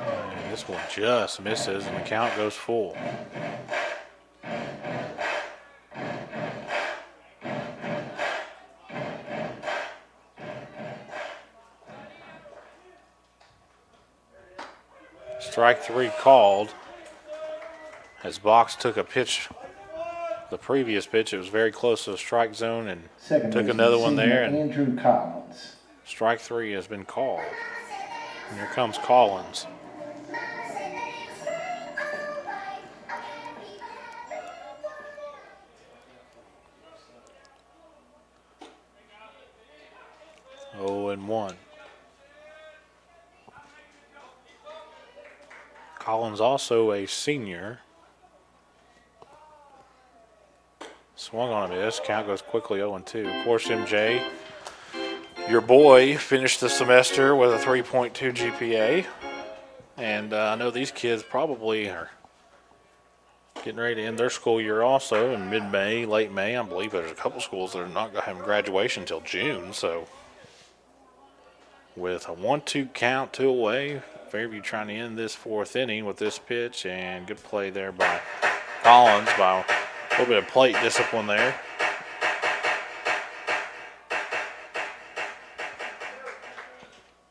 And this one just misses, and the count goes full. Strike 3 called as Box took a pitch, the previous pitch. It was very close to the strike zone and took another one there. And Andrew Collins. Strike 3 has been called. And here comes Collins. Oh, and 1. Collins also a senior. Swung on a miss. Count goes quickly 0-2. Of course, MJ, your boy finished the semester with a 3.2 GPA. And I know these kids probably are getting ready to end their school year also in mid-May, late May. I believe there's a couple schools that are not going to have graduation until June. So with a 1-2 count, 2 away, Fairview trying to end this 4th inning with this pitch, and good play there by Collins by a little bit of plate discipline there.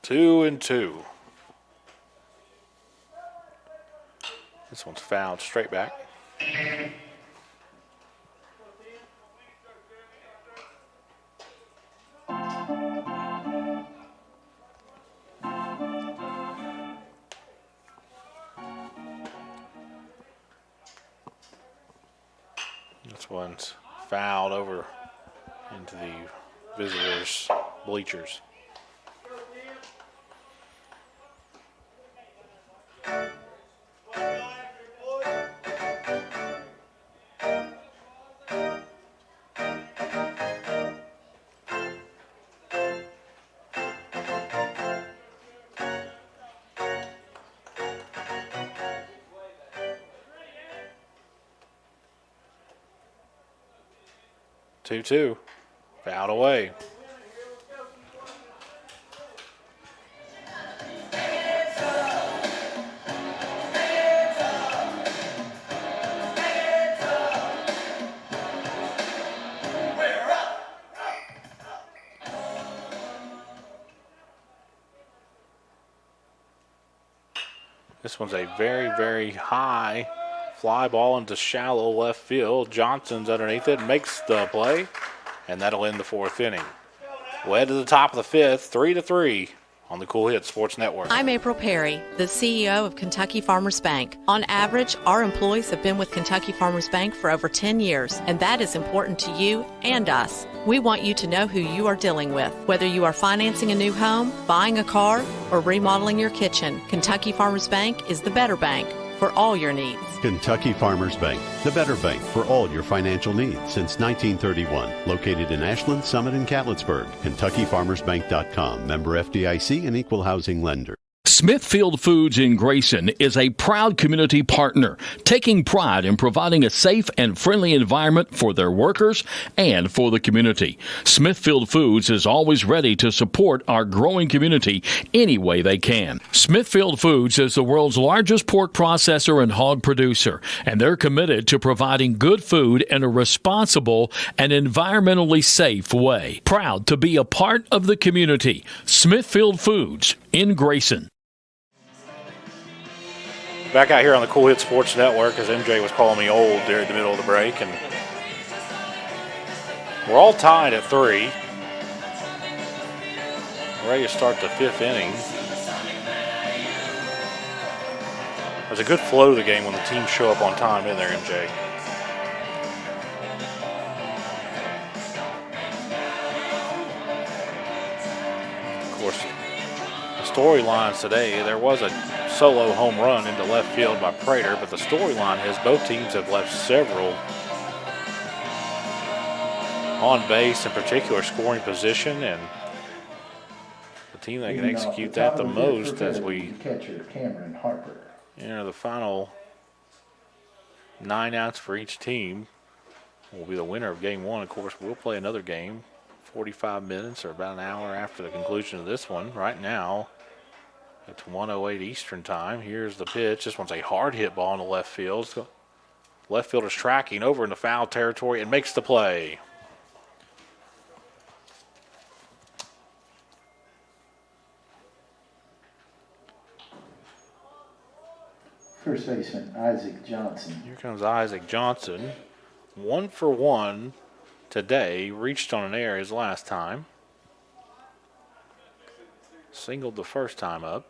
Two and 2. This one's fouled straight back. This one's fouled over into the visitors' bleachers. Two, fouled away. This one's a very, very high fly ball into shallow left field. Johnson's underneath it, makes the play, and that'll end the 4th inning. We'll head to the top of the 5th, 3-3 on the Cool Hits Sports Network. I'm April Perry, the CEO of Kentucky Farmers Bank. On average, our employees have been with Kentucky Farmers Bank for over 10 years, and that is important to you and us. We want you to know who you are dealing with. Whether you are financing a new home, buying a car, or remodeling your kitchen, Kentucky Farmers Bank is the better bank for all your needs. Kentucky Farmers Bank, the better bank for all your financial needs since 1931. Located in Ashland, Summit, and Catlettsburg. KentuckyFarmersBank.com. Member FDIC and Equal Housing Lender. Smithfield Foods in Grayson is a proud community partner, taking pride in providing a safe and friendly environment for their workers and for the community. Smithfield Foods is always ready to support our growing community any way they can. Smithfield Foods is the world's largest pork processor and hog producer, and they're committed to providing good food in a responsible and environmentally safe way. Proud to be a part of the community. Smithfield Foods in Grayson. Back out here on the Cool Hit Sports Network, as MJ was calling me old there in the middle of the break, and we're all tied at 3. We're ready to start the 5th inning. There's a good flow to the game when the teams show up on time in there, MJ. Of course, the storylines today, there was a solo home run into left field by Prater, but the storyline is both teams have left several on base, in particular scoring position, and the team that can execute that the most as we catcher Cameron Harper. enter the final 9 outs for each team will be the winner of game 1. Of course, we'll play another game 45 minutes or about an hour after the conclusion of this one. Right now, it's 1:08 Eastern time. Here's the pitch. This one's a hard hit ball into left field. So left fielder's tracking over into foul territory and makes the play. First baseman Isaac Johnson. Here comes Isaac Johnson. 1 for 1 today. Reached on an error his last time. Singled the first time up.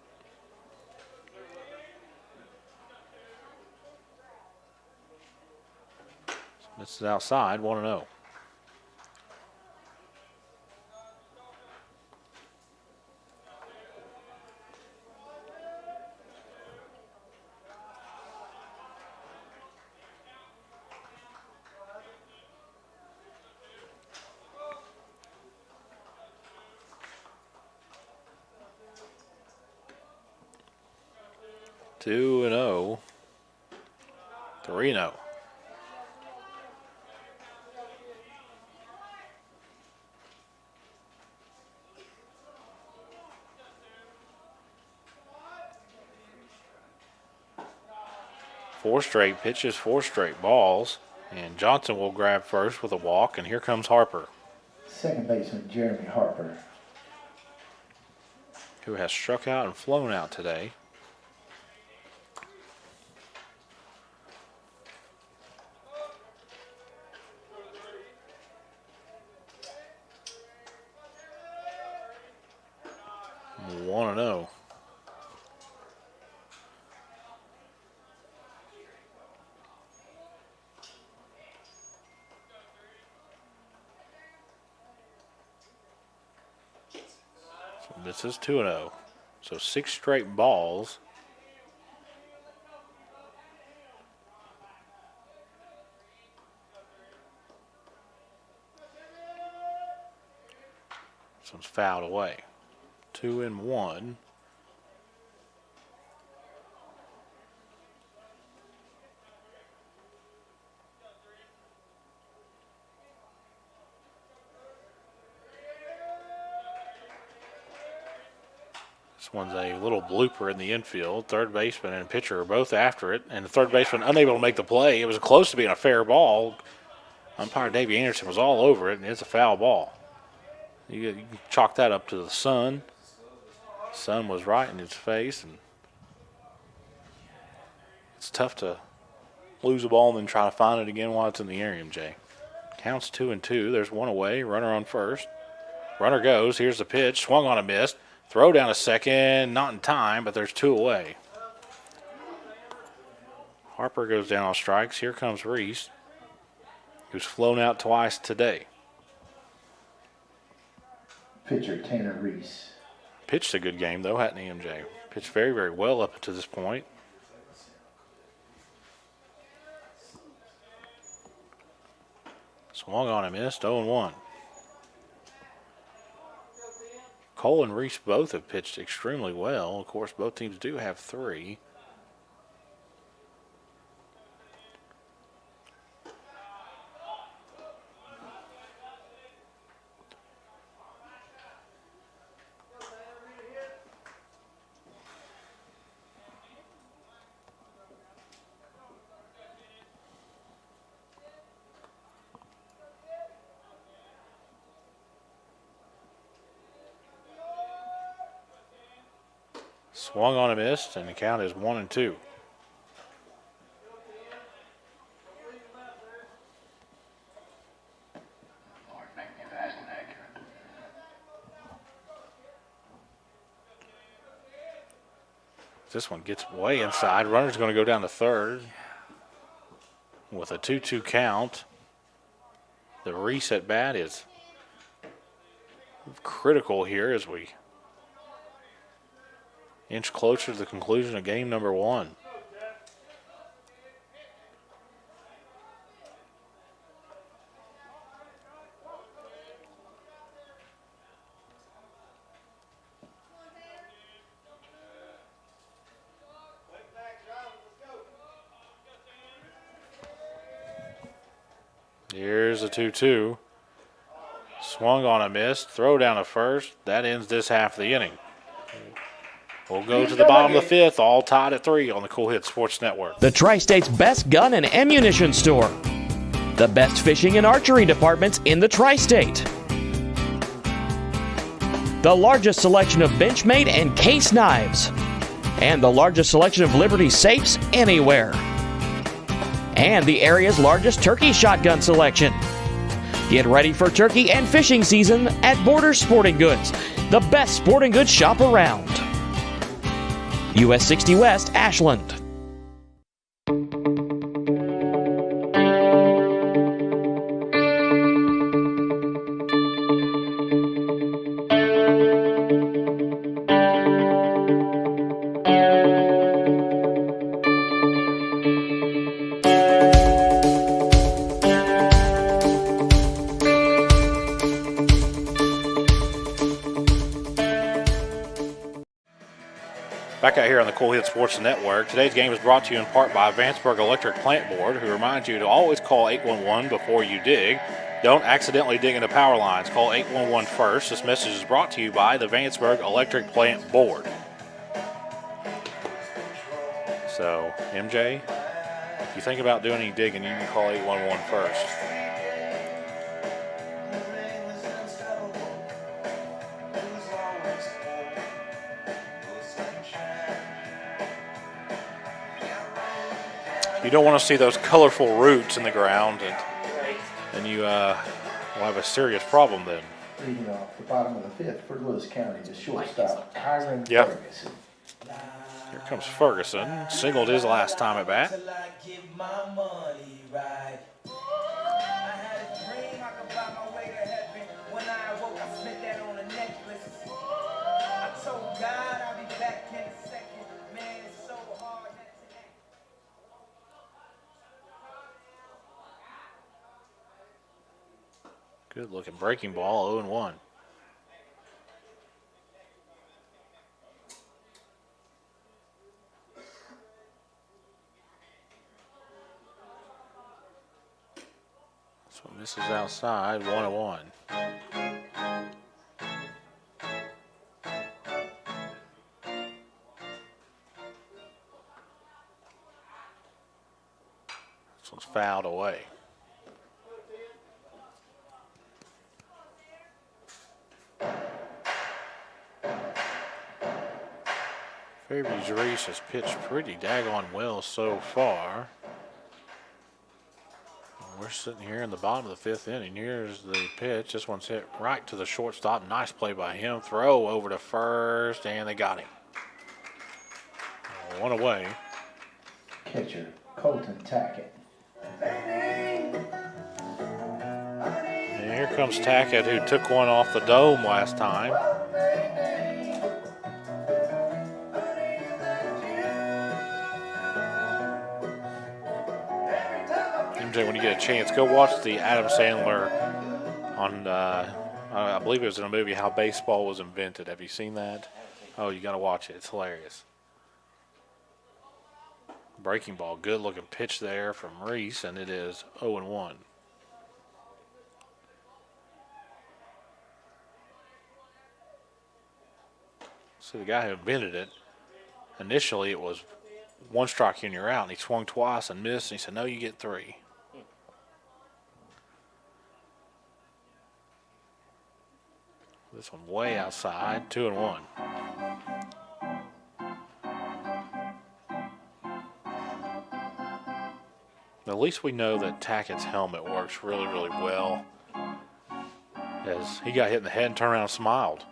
This is outside, 1-0. Two and 0. 3-0. Four straight pitches, 4 straight balls, and Johnson will grab first with a walk, and here comes Harper, Second baseman Jeremy Harper. who has struck out and flown out today. One and 0. This is 2-0. So 6 straight balls. This one's fouled away. 2-1. This one's a little blooper in the infield. Third baseman and pitcher are both after it, and the third baseman unable to make the play. It was close to being a fair ball. Umpire Davey Anderson was all over it, and it's a foul ball. You can chalk that up to the sun. Sun was right in his face, and it's tough to lose a ball and then try to find it again while it's in the air, MJ. Counts 2-2. There's one away. Runner on first. Runner goes. Here's the pitch. Swung on a miss. Throw down a second. Not in time, but there's 2 away. Harper goes down on strikes. Here comes Reese, who's flown out twice today. Pitcher Tanner Reese. Pitched a good game, though, hadn't he, MJ? Pitched very, very well up to this point. Swung on and missed, 0-1. Cole and Reese both have pitched extremely well. Of course, both teams do have 3. Swung on a missed, and the count is 1-2. This one gets way inside. Runner's going to go down to third with a 2-2 count. The reset bat is critical here as we inch closer to the conclusion of game number 1. Here's a 2-2. Swung on a miss. Throw down to first. That ends this half of the inning. We'll go to the bottom of the 5th, all tied at 3 on the Cool Hits Sports Network. The Tri-State's best gun and ammunition store. The best fishing and archery departments in the Tri-State. The largest selection of Benchmade and case knives. And the largest selection of Liberty safes anywhere. And the area's largest turkey shotgun selection. Get ready for turkey and fishing season at Border Sporting Goods, the best sporting goods shop around. US 60 West, Ashland. Back out here on the Cool Hit Sports Network. Today's game is brought to you in part by Vanceburg Electric Plant Board, who reminds you to always call 811 before you dig. Don't accidentally dig into power lines. Call 811 first. This message is brought to you by the Vanceburg Electric Plant Board. So, MJ, if you think about doing any digging, you can call 811 first. You don't want to see those colorful roots in the ground, and you will have a serious problem then. Leading off the bottom of the 5th for Lewis County, the shortstop, Hiram Yep. Ferguson. Here comes Ferguson. Singled his last time at bat. Good looking breaking ball, 0-1. So this is outside, 1-1. This one's fouled away. Fairview's Reese has pitched pretty daggone well so far. We're sitting here in the bottom of the 5th inning. Here's the pitch. This one's hit right to the shortstop. Nice play by him. Throw over to first, and they got him. One away. Catcher, Colton Tackett. And here comes Tackett, who took one off the dome last time. MJ, when you get a chance, go watch the Adam Sandler on I believe it was in a movie, How Baseball Was Invented. Have you seen that? Oh, you got to watch it. It's hilarious. Breaking ball. Good looking pitch there from Reese, and it is 0-1. See, the guy who invented it, initially it was one strike and you're out, and he swung twice and missed, and he said, no, you get 3. This one way outside, 2-1. At least we know that Tackett's helmet works really, really well, as he got hit in the head and turned around and smiled.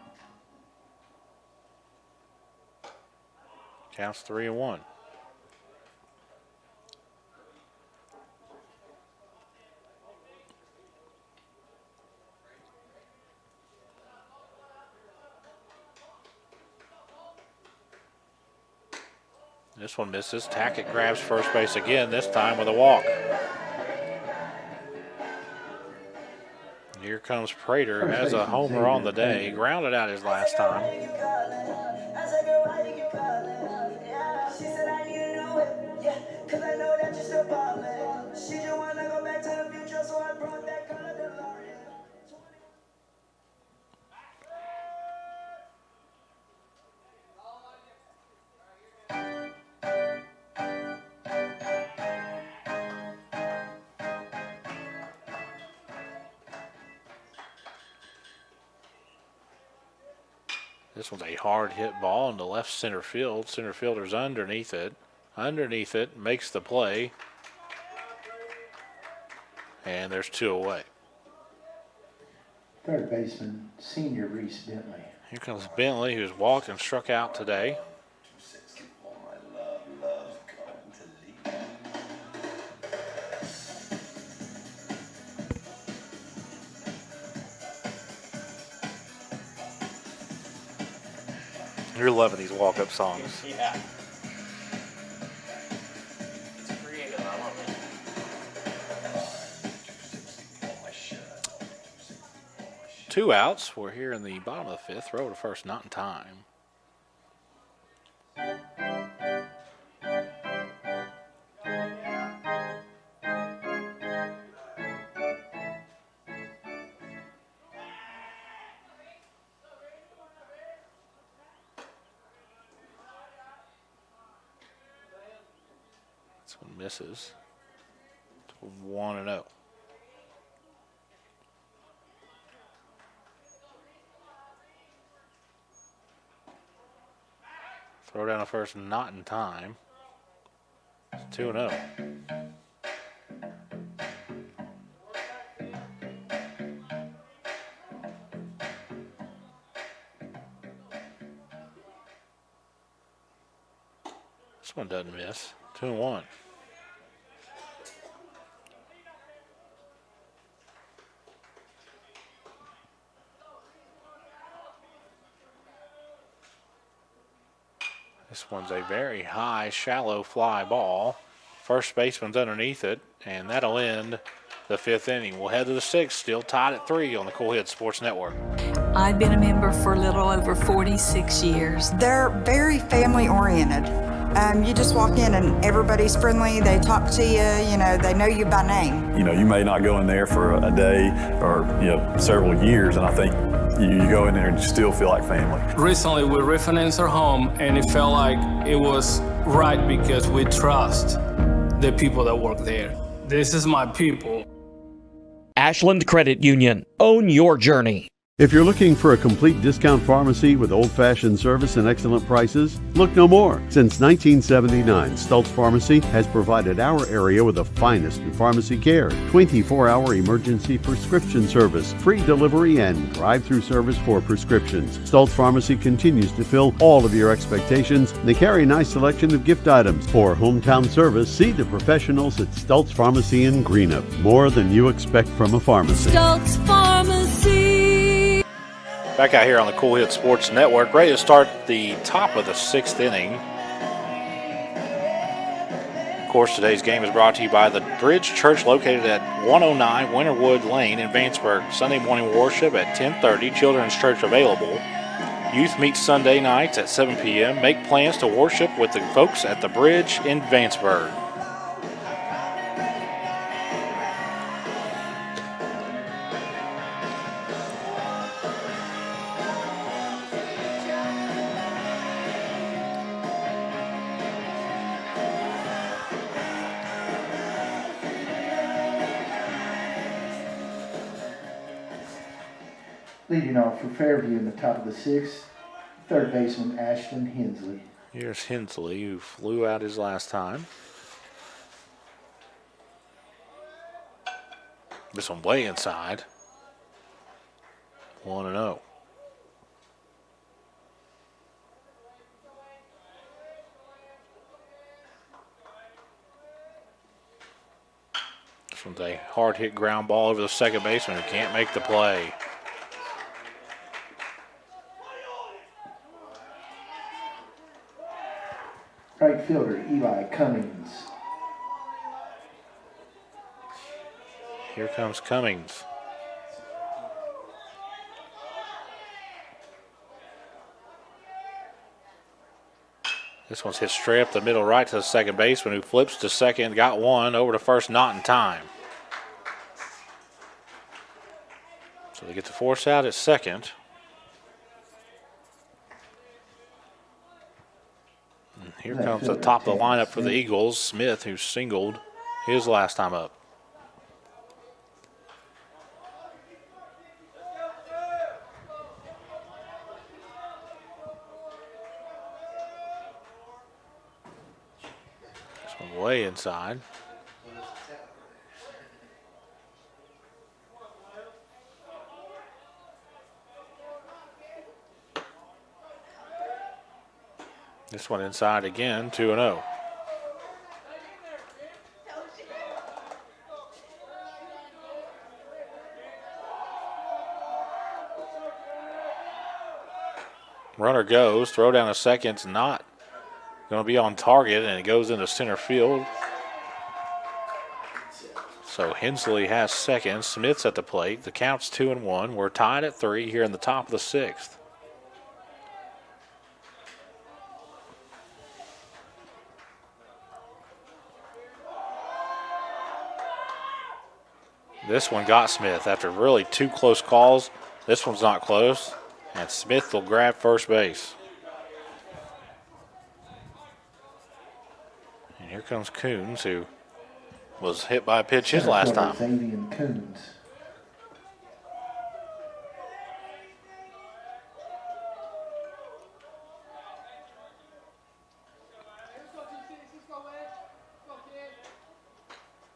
Counts 3-1. This one misses. Tackett grabs first base again, this time with a walk. Here comes Prater, has a homer on the day. Grounded out his last time. This one's a hard hit ball into left center field. Center fielder's underneath it. Underneath it, makes the play. And there's 2 away. Third baseman, senior Reese Bentley. Here comes Bentley, who's walked and struck out today. You're loving these walk-up songs. Yeah. It's creative. I love it. 2 outs. We're here in the bottom of the 5th. Throw to first, not in time. This one misses. It's 1-0. Throw down a first, not in time. It's 2-0. This one doesn't miss. 2-1. This one's a very high, shallow fly ball. First baseman's underneath it, and that'll end the 5th inning. We'll head to the 6th, still tied at 3 on the Cool Head Sports Network. I've been a member for a little over 46 years. They're very family oriented. You just walk in and everybody's friendly. They talk to you, they know you by name. You may not go in there for a day or, several years, and I think you go in there and you still feel like family. Recently, we refinanced our home, and it felt like it was right because we trust the people that work there. This is my people. Ashland Credit Union. Own your journey. If you're looking for a complete discount pharmacy with old-fashioned service and excellent prices, look no more. Since 1979, Stultz Pharmacy has provided our area with the finest in pharmacy care, 24-hour emergency prescription service, free delivery, and drive-through service for prescriptions. Stultz Pharmacy continues to fill all of your expectations. They carry a nice selection of gift items. For hometown service, see the professionals at Stultz Pharmacy in Greenup. More than you expect from a pharmacy. Stultz Pharmacy. Back out here on the Cool Head Sports Network, ready to start the top of the 6th inning. Of course, today's game is brought to you by the Bridge Church located at 109 Winterwood Lane in Vanceburg. Sunday morning worship at 10:30. Children's church available. Youth meets Sunday nights at 7 p.m. Make plans to worship with the folks at the Bridge in Vanceburg. Leading off for Fairview in the top of the sixth, third baseman Ashton Hensley. Here's Hensley, who flew out his last time. This one way inside. 1-0. This one's a hard hit ground ball over the second baseman who can't make the play. Right fielder Eli Cummings. Here comes Cummings. This one's hit straight up the middle right to the second baseman who flips to second, got one, over to first, not in time. So they get to force out at second. And here comes the top of the lineup for the Eagles, Smith, who singled his last time up. Way inside. This one inside again, 2-0. Runner goes, throw down a second, not going to be on target, and it goes into center field. So Hensley has second. Smith's at the plate. The count's 2-1. We're tied at 3 here in the top of the sixth. This one got Smith after really two close calls. This one's not close, and Smith will grab first base. Here comes Coons, who was hit by a pitch his last time. Coons.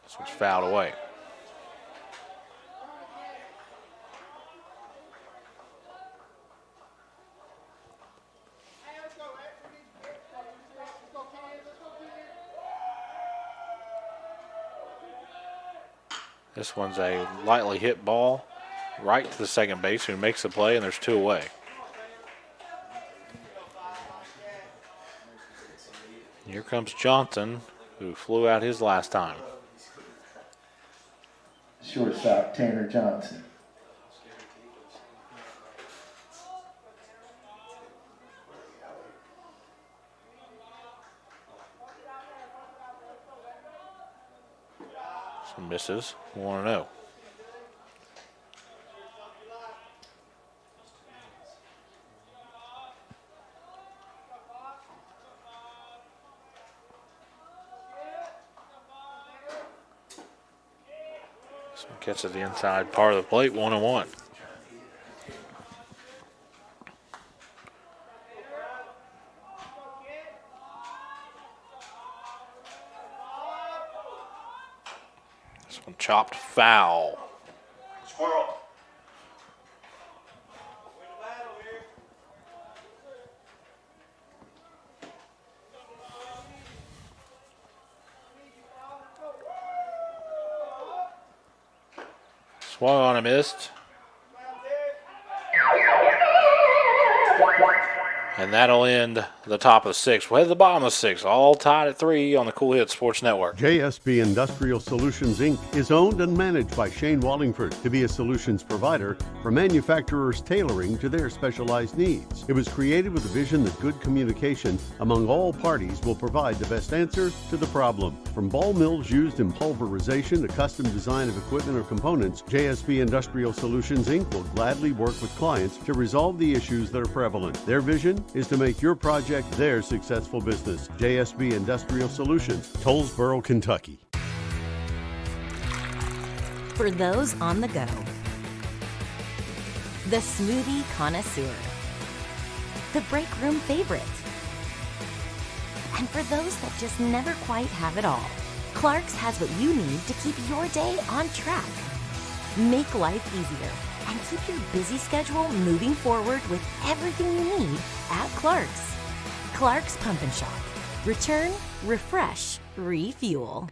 This one's fouled away. This one's a lightly hit ball right to the second base, who makes the play, and there's two away. Here comes Johnson, who flew out his last time. Shortstop Tanner Johnson. This one misses, 1-0. This one catches the inside part of the plate, 1-1. This one chopped foul. Squirrel. Swung on and missed. And that'll end the top of the sixth. We'll head to the bottom of the sixth, all tied at 3 on the Cool Hits Sports Network. JSB Industrial Solutions, Inc. is owned and managed by Shane Wallingford to be a solutions provider for manufacturers tailoring to their specialized needs. It was created with a vision that good communication among all parties will provide the best answer to the problem. From ball mills used in pulverization to custom design of equipment or components, JSB Industrial Solutions, Inc. will gladly work with clients to resolve the issues that are prevalent. Their vision is to make your project their successful business. JSB Industrial Solutions, Tollsboro, Kentucky. For those on the go, the smoothie connoisseur, the break room favorite, and for those that just never quite have it all, Clark's has what you need to keep your day on track. Make life easier and keep your busy schedule moving forward with everything you need at Clark's. Clark's Pump and Shop. Return, refresh, refuel.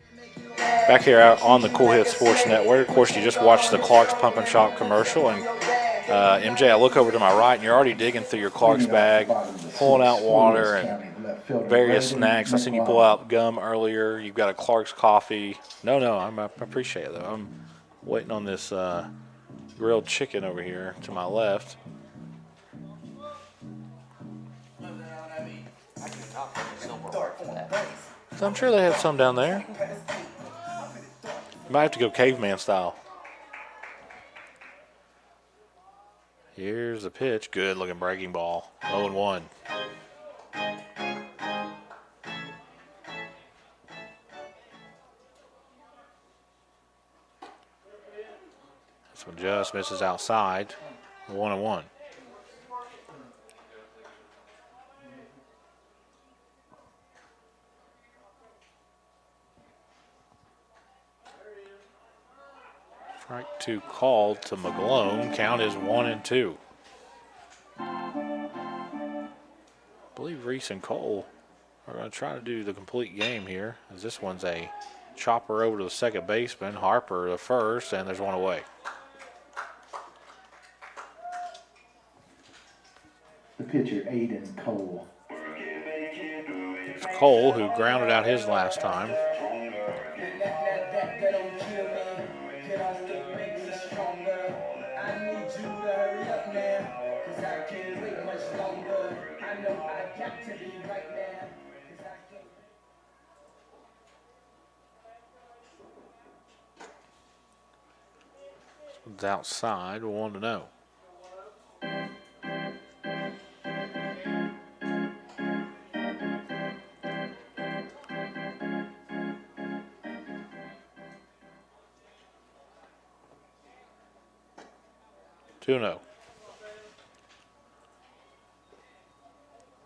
Back here out on the Cool Hits Sports Network. Of course, you just watched the Clark's Pump and Shop commercial. And MJ, I look over to my right, and you're already digging through your Clark's bag, pulling out water and various snacks. I seen you pull out gum earlier. You've got a Clark's coffee. No, I appreciate it, though. I'm waiting on this grilled chicken over here to my left. So I'm sure they have some down there. You might have to go caveman style. Here's the pitch. Good looking breaking ball. 0-1. This one just misses outside. 1-1. Strike 2 called to McGlone. Count is 1-2. I believe Reese and Cole are going to try to do the complete game here, as this one's a chopper over to the second baseman. Harper the first, and there's one away. The pitcher, Aiden Cole. It's Cole who grounded out his last time. This one's outside, 1-0.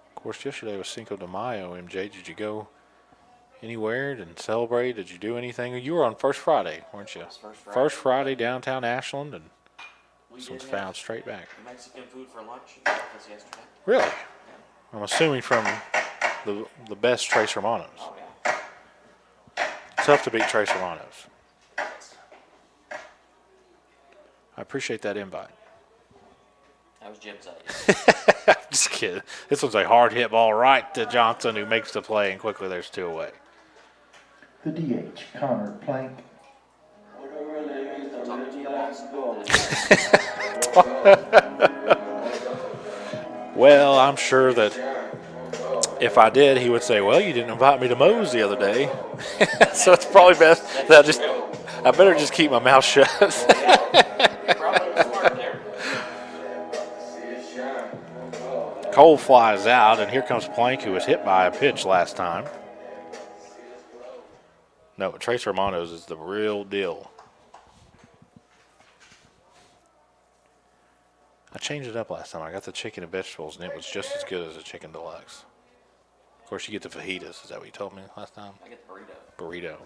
Of course, yesterday was Cinco de Mayo. MJ, did you go anywhere and celebrate? Did you do anything? You were on First Friday, weren't you? First Friday downtown Ashland, and this one's fouled straight back. Mexican food for lunch yesterday. Really? I'm assuming from the best Trace Romanos. Tough to beat Trace Romanos. I appreciate that invite. That was Jim's idea. I'm just kidding. This one's a hard hit ball right to Johnson, who makes the play, and quickly there's 2 away. The DH, Connor Plank. Well, I'm sure that if I did, he would say, well, you didn't invite me to Moe's the other day. So it's probably best that I better just keep my mouth shut. Cole flies out, and here comes Plank, who was hit by a pitch last time. No, Trace Romanos is the real deal. I changed it up last time. I got the chicken and vegetables, and it was just as good as a chicken deluxe. Of course, you get the fajitas. Is that what you told me last time? I get the burrito. Burrito.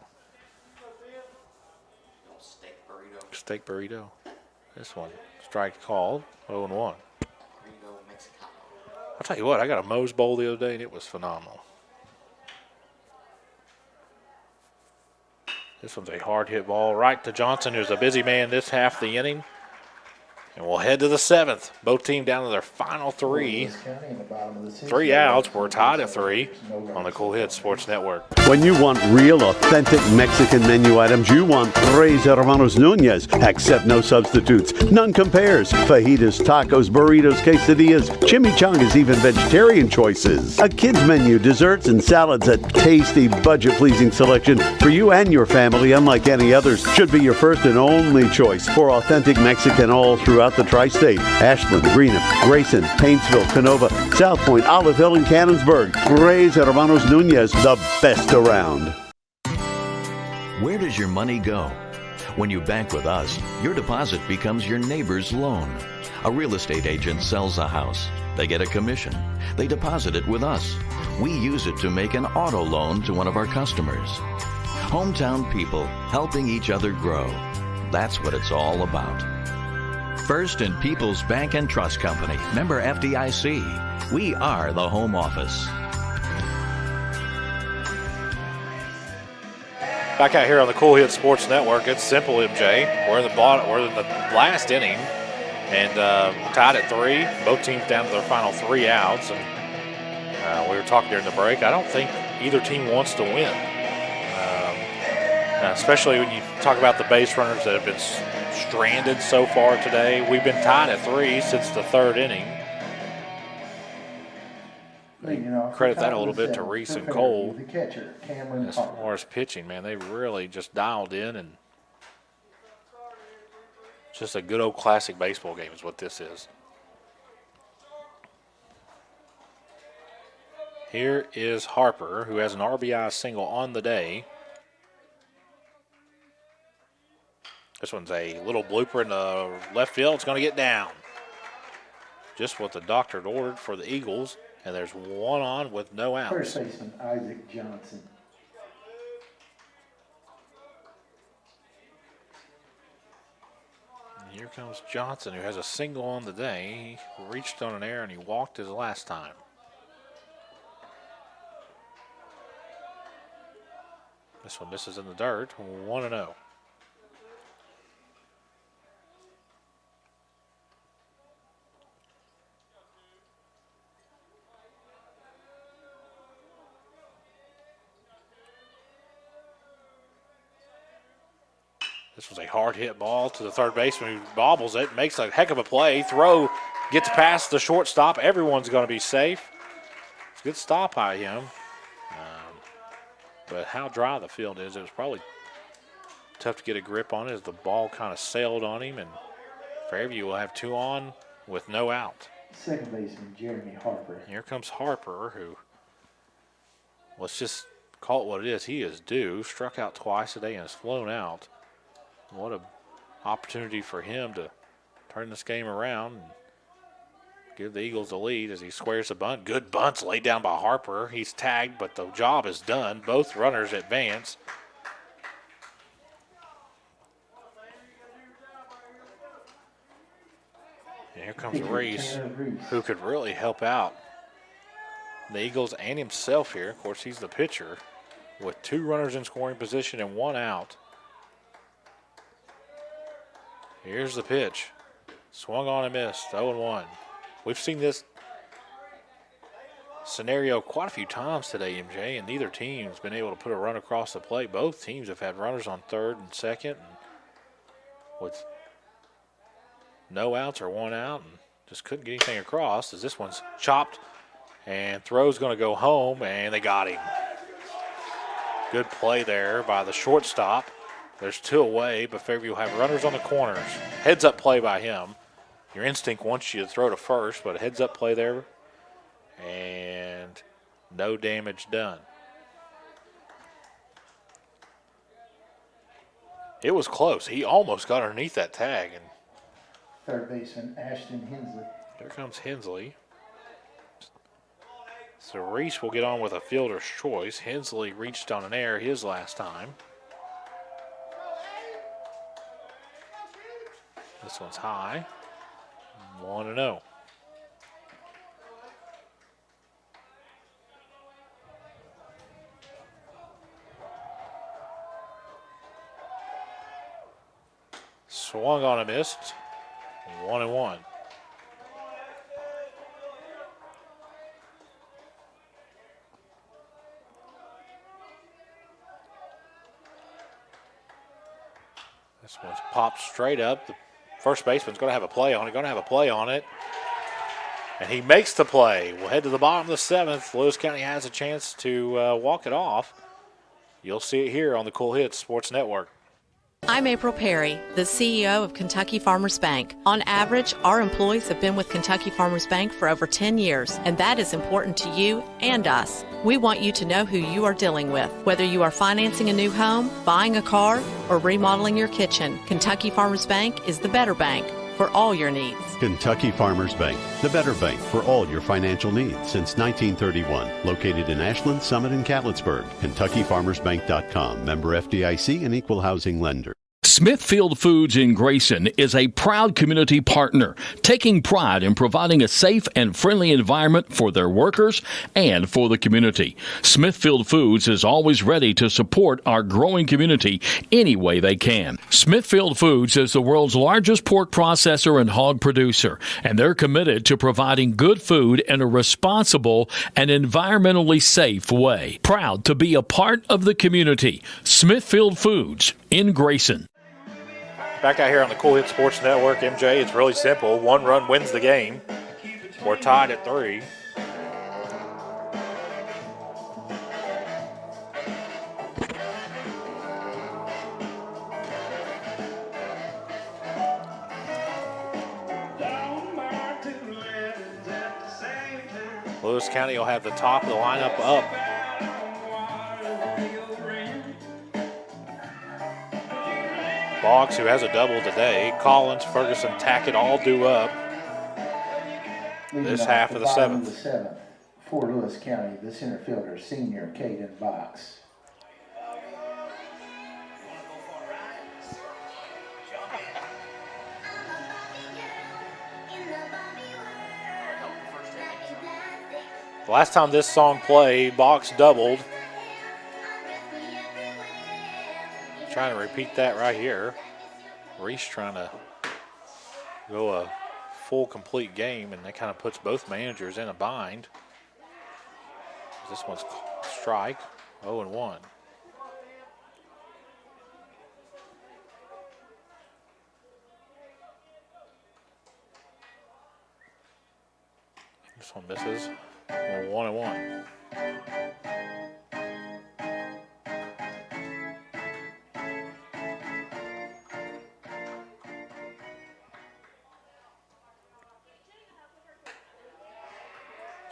Steak burrito. Steak burrito. This one, strike called, 0-1. I'll tell you what, I got a Moe's Bowl the other day, and it was phenomenal. This one's a hard hit ball right to Johnson, who's a busy man this half of the inning. And we'll head to the 7th. Both teams down to their final 3. Lewis County in the bottom of the 6th. 3 outs. We're tied at 3 on the Cool Hits Sports Network. When you want real, authentic Mexican menu items, you want Tres Hermanos Nunez. Accept no substitutes. None compares. Fajitas, tacos, burritos, quesadillas, chimichangas, even vegetarian choices. A kids menu, desserts, and salads. A tasty, budget-pleasing selection for you and your family, unlike any others. Should be your first and only choice for authentic Mexican all throughout the tri-state. Ashland, Greenup, Grayson, Paintsville, Canova, South Point, Olive Hill, and Cannonsburg. Tres Hermanos Nunez, the best around. Where does your money go? When you bank with us, your deposit becomes your neighbor's loan. A real estate agent sells a house. They get a commission. They deposit it with us. We use it to make an auto loan to one of our customers. Hometown people helping each other grow. That's what it's all about. First and People's Bank and Trust Company, member FDIC. We are the home office. Back out here on the Cool Hits Sports Network, it's simple, MJ. We're in the last inning, and tied at 3. Both teams down to their final 3 outs. And we were talking during the break. I don't think either team wants to win, especially when you talk about the base runners that have been stranded so far today. We've been tied at 3 since the 3rd inning. Credit that a little bit to Reese and Cole. The catcher, Cameron As far as pitching, man, they really just dialed in, and just a good old classic baseball game is what this is. Here is Harper, who has an RBI single on the day. This one's a little blooper in the left field. It's going to get down. Just what the doctor had ordered for the Eagles. And there's one on with no outs. First baseman Isaac Johnson. And here comes Johnson, who has a single on the day. He reached on an error and he walked his last time. This one misses in the dirt. 1-0. This was a hard hit ball to the third baseman who bobbles it, makes a heck of a play. Throw gets past the shortstop. Everyone's going to be safe. It's a good stop by him. But how dry the field is, it was probably tough to get a grip on it as the ball kind of sailed on him. And Fairview will have 2 on with no out. Second baseman Jeremy Harper. Here comes Harper, who, let's just call it what it is. He is due. Struck out twice today and has flown out. What an opportunity for him to turn this game around and give the Eagles the lead as he squares the bunt. Good bunts laid down by Harper. He's tagged, but the job is done. Both runners advance. And here comes Reese, who could really help out the Eagles and himself here. Of course, he's the pitcher with 2 runners in scoring position and 1 out. Here's the pitch. Swung on and missed. 0-1. We've seen this scenario quite a few times today, MJ, and neither team's been able to put a run across the plate. Both teams have had runners on third and second, and with no outs or 1 out, and just couldn't get anything across as this one's chopped, and throw's going to go home, and they got him. Good play there by the shortstop. There's 2 away, but Fairview will have runners on the corners. Heads up play by him. Your instinct wants you to throw to first, but a heads up play there. And no damage done. It was close. He almost got underneath that tag. And Third baseman Ashton Hensley. there comes Hensley. So Reese will get on with a fielder's choice. Hensley reached on an error his last time. This one's high. 1-0. Swung on and missed. 1-1. This one's popped straight up. The first baseman's going to have a play on it. And he makes the play. We'll head to the bottom of the 7th. Lewis County has a chance to walk it off. You'll see it here on the Cool Hits Sports Network. I'm April Perry, the CEO of Kentucky Farmers Bank. On average, our employees have been with Kentucky Farmers Bank for over 10 years, and that is important to you and us. We want you to know who you are dealing with. Whether you are financing a new home, buying a car, or remodeling your kitchen, Kentucky Farmers Bank is the better bank for all your needs. Kentucky Farmers Bank, the better bank for all your financial needs since 1931. Located in Ashland, Summit, and Catlettsburg. KentuckyFarmersBank.com. Member FDIC and equal housing lender. Smithfield Foods in Grayson is a proud community partner, taking pride in providing a safe and friendly environment for their workers and for the community. Smithfield Foods is always ready to support our growing community any way they can. Smithfield Foods is the world's largest pork processor and hog producer, and they're committed to providing good food in a responsible and environmentally safe way. Proud to be a part of the community. Smithfield Foods in Grayson. Back out here on the Cool Hit Sports Network, MJ, it's really simple. 1 run wins the game. We're tied at 3. Lewis County will have the top of the lineup up. Boggs, who has a double today. Collins, Ferguson, Tackett all due up this half of the 7th. For Lewis County, the center fielder, senior Caden Boggs. The last time this song played, Boggs doubled. Trying to repeat that right here. Reese trying to go a full complete game, and that kind of puts both managers in a bind. This one's strike, 0-1. This one misses, 1-1.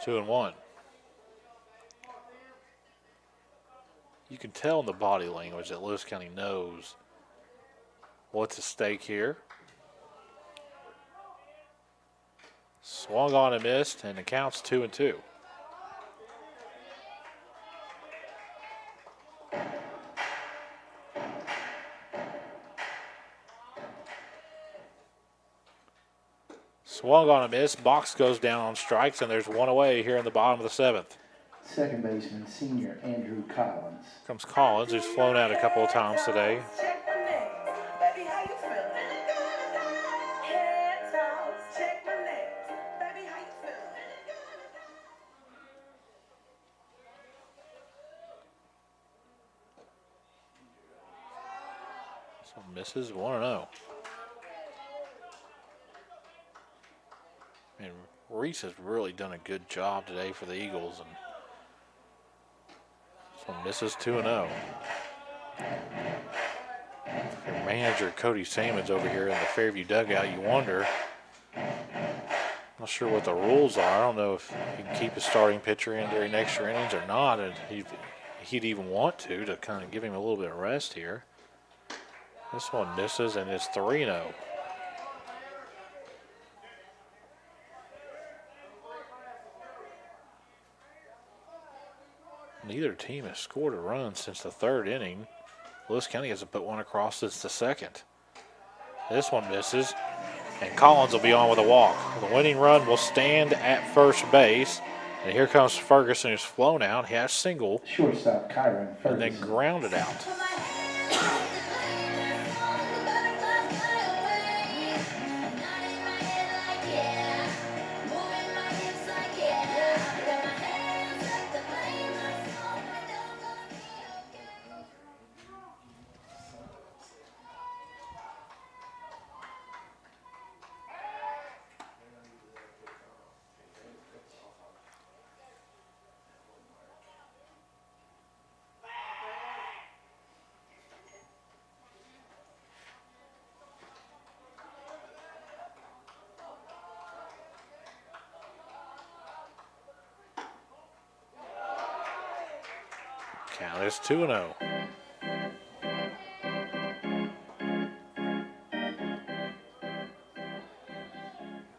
2-1. You can tell in the body language that Lewis County knows what's at stake here. Swung on and missed, and the count's 2-2. Swung on a miss. Box goes down on strikes, and there's one away here in the bottom of the 7th. Second baseman, senior Andrew Collins. Comes Collins, who's flown out a couple of times today. This one misses, 1-0. And Reese has really done a good job today for the Eagles. And this one misses, 2-0. Your manager, Cody Salmons, over here in the Fairview dugout, you wonder. Not sure what the rules are. I don't know if he can keep his starting pitcher in during extra innings or not. And he'd even want to kind of give him a little bit of rest here. This one misses, and it's 3-0. Neither team has scored a run since the 3rd inning. Lewis County hasn't put one across since the 2nd. This one misses, and Collins will be on with a walk. The winning run will stand at first base, and here comes Ferguson, who's flown out. He has single. Shortstop Kyron Ferguson. And then grounded out. Count is 2-0.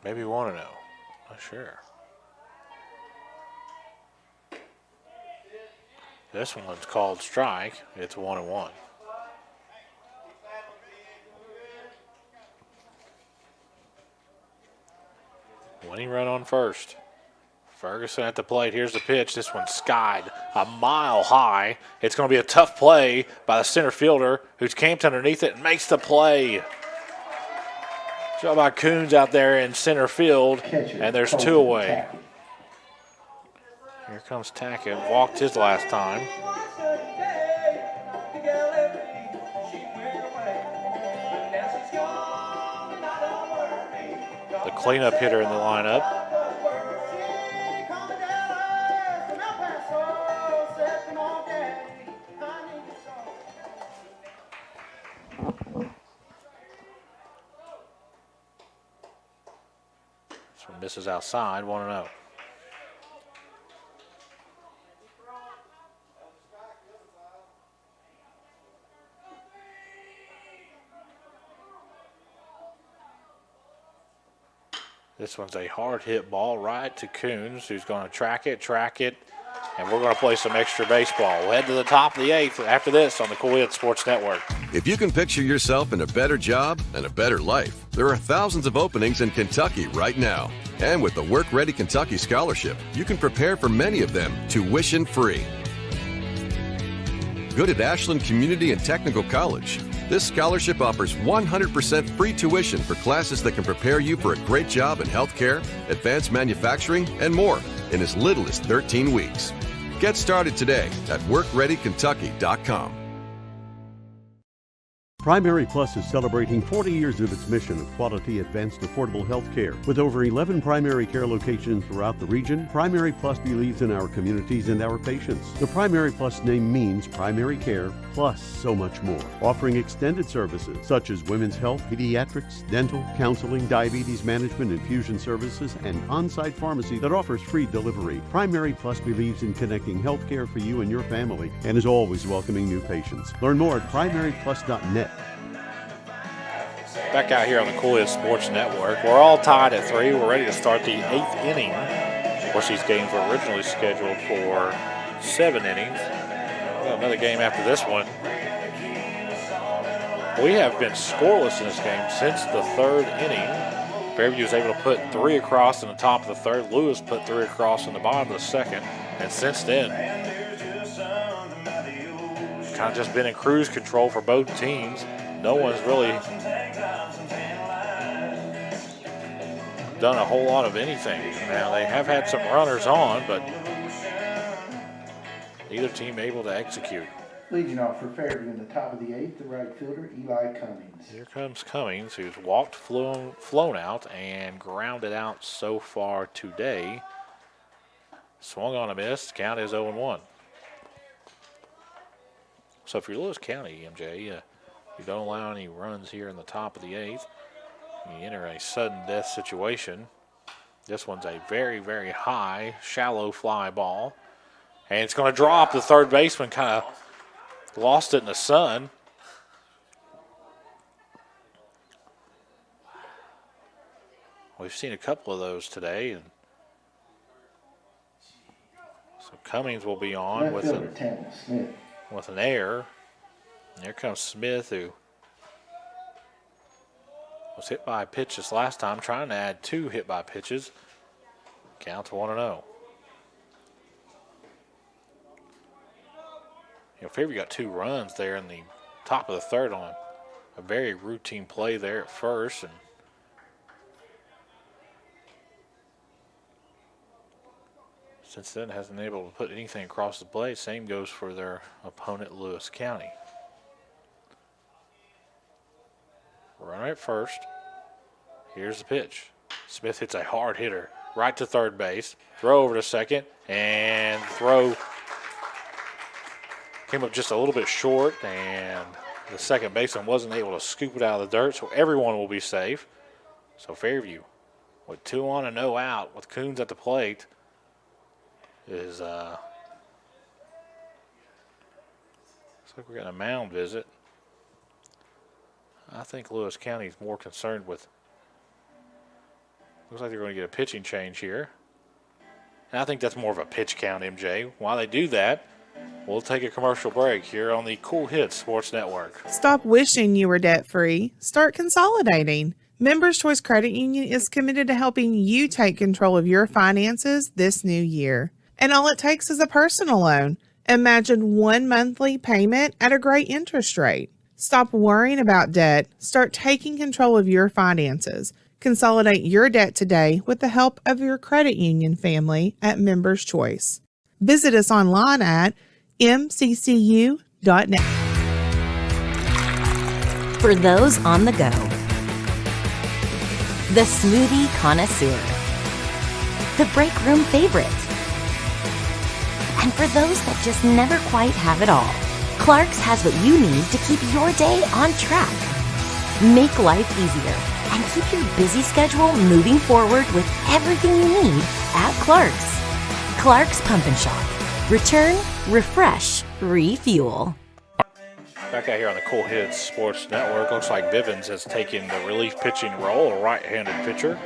Maybe 1-0. Not sure. This one's called strike. It's 1-1. Winning run on first. Ferguson at the plate. Here's the pitch. This one's skied a mile high. It's going to be a tough play by the center fielder who's camped underneath it and makes the play. Job by Coons out there in center field, and there's 2 away. Here comes Tackett. Walked his last time. The cleanup hitter in the lineup. This one misses outside, 1-0. This one's a hard hit ball right to Coons, who's going to track it, and we're going to play some extra baseball. We'll head to the top of the 8th after this on the Cool Hit Sports Network. If you can picture yourself in a better job and a better life, there are thousands of openings in Kentucky right now. And with the Work Ready Kentucky Scholarship, you can prepare for many of them tuition free. Good at Ashland Community and Technical College. This scholarship offers 100% free tuition for classes that can prepare you for a great job in healthcare, advanced manufacturing, and more in as little as 13 weeks. Get started today at WorkReadyKentucky.com. Primary Plus is celebrating 40 years of its mission of quality, advanced, affordable health care. With over 11 primary care locations throughout the region, Primary Plus believes in our communities and our patients. The Primary Plus name means primary care plus so much more. Offering extended services such as women's health, pediatrics, dental, counseling, diabetes management, infusion services, and on-site pharmacy that offers free delivery. Primary Plus believes in connecting health care for you and your family and is always welcoming new patients. Learn more at primaryplus.net. Back out here on the Cool Hit Sports Network. We're all tied at 3. We're ready to start the 8th inning. Of course, these games were originally scheduled for 7 innings. We've got another game after this one. We have been scoreless in this game since the 3rd inning. Fairview was able to put 3 across in the top of the 3rd. Lewis put 3 across in the bottom of the 2nd. And since then, kind of just been in cruise control for both teams. No one's really done a whole lot of anything. Now, they have had some runners on, but neither team able to execute. Leading off for Fairview in the top of the 8th, the right fielder, Eli Cummings. Here comes Cummings, who's walked, flown out, and grounded out so far today. Swung on a miss. Count is 0-1. So if you're Lewis County, MJ, you don't allow any runs here in the top of the 8th. You enter a sudden death situation. This one's a very, very high, shallow fly ball. And it's going to drop. The third baseman kind of lost it in the sun. We've seen a couple of those today. And so Cummings will be on with an error. And here comes Smith, who was hit by a pitch this last time, trying to add 2 hit by pitches. Count to 1-0. Fairview got 2 runs there in the top of the 3rd on a very routine play there at first. And since then hasn't been able to put anything across the plate. Same goes for their opponent, Lewis County. Runner at first. Here's the pitch. Smith hits a hard hitter right to third base. Throw over to second, and throw came up just a little bit short, and the second baseman wasn't able to scoop it out of the dirt, so everyone will be safe. So Fairview, with 2 on and no out, with Coons at the plate, is like we're getting a mound visit. I think Lewis County is more concerned with. Looks like they're going to get a pitching change here. And I think that's more of a pitch count, MJ. While they do that, we'll take a commercial break here on the Cool Hits Sports Network. Stop wishing you were debt-free. Start consolidating. Members Choice Credit Union is committed to helping you take control of your finances this new year. And all it takes is a personal loan. Imagine one monthly payment at a great interest rate. Stop worrying about debt. Start taking control of your finances. Consolidate your debt today with the help of your credit union family at Members Choice. Visit us online at mccu.net. For those on the go, the smoothie connoisseur, the break room favorite, and for those that just never quite have it all, Clark's has what you need to keep your day on track. Make life easier and keep your busy schedule moving forward with everything you need at Clark's. Clark's Pump and Shop. Return, refresh, refuel. Back out here on the Cool Hits Sports Network. Looks like Bivens has taken the relief pitching role, a right-handed pitcher.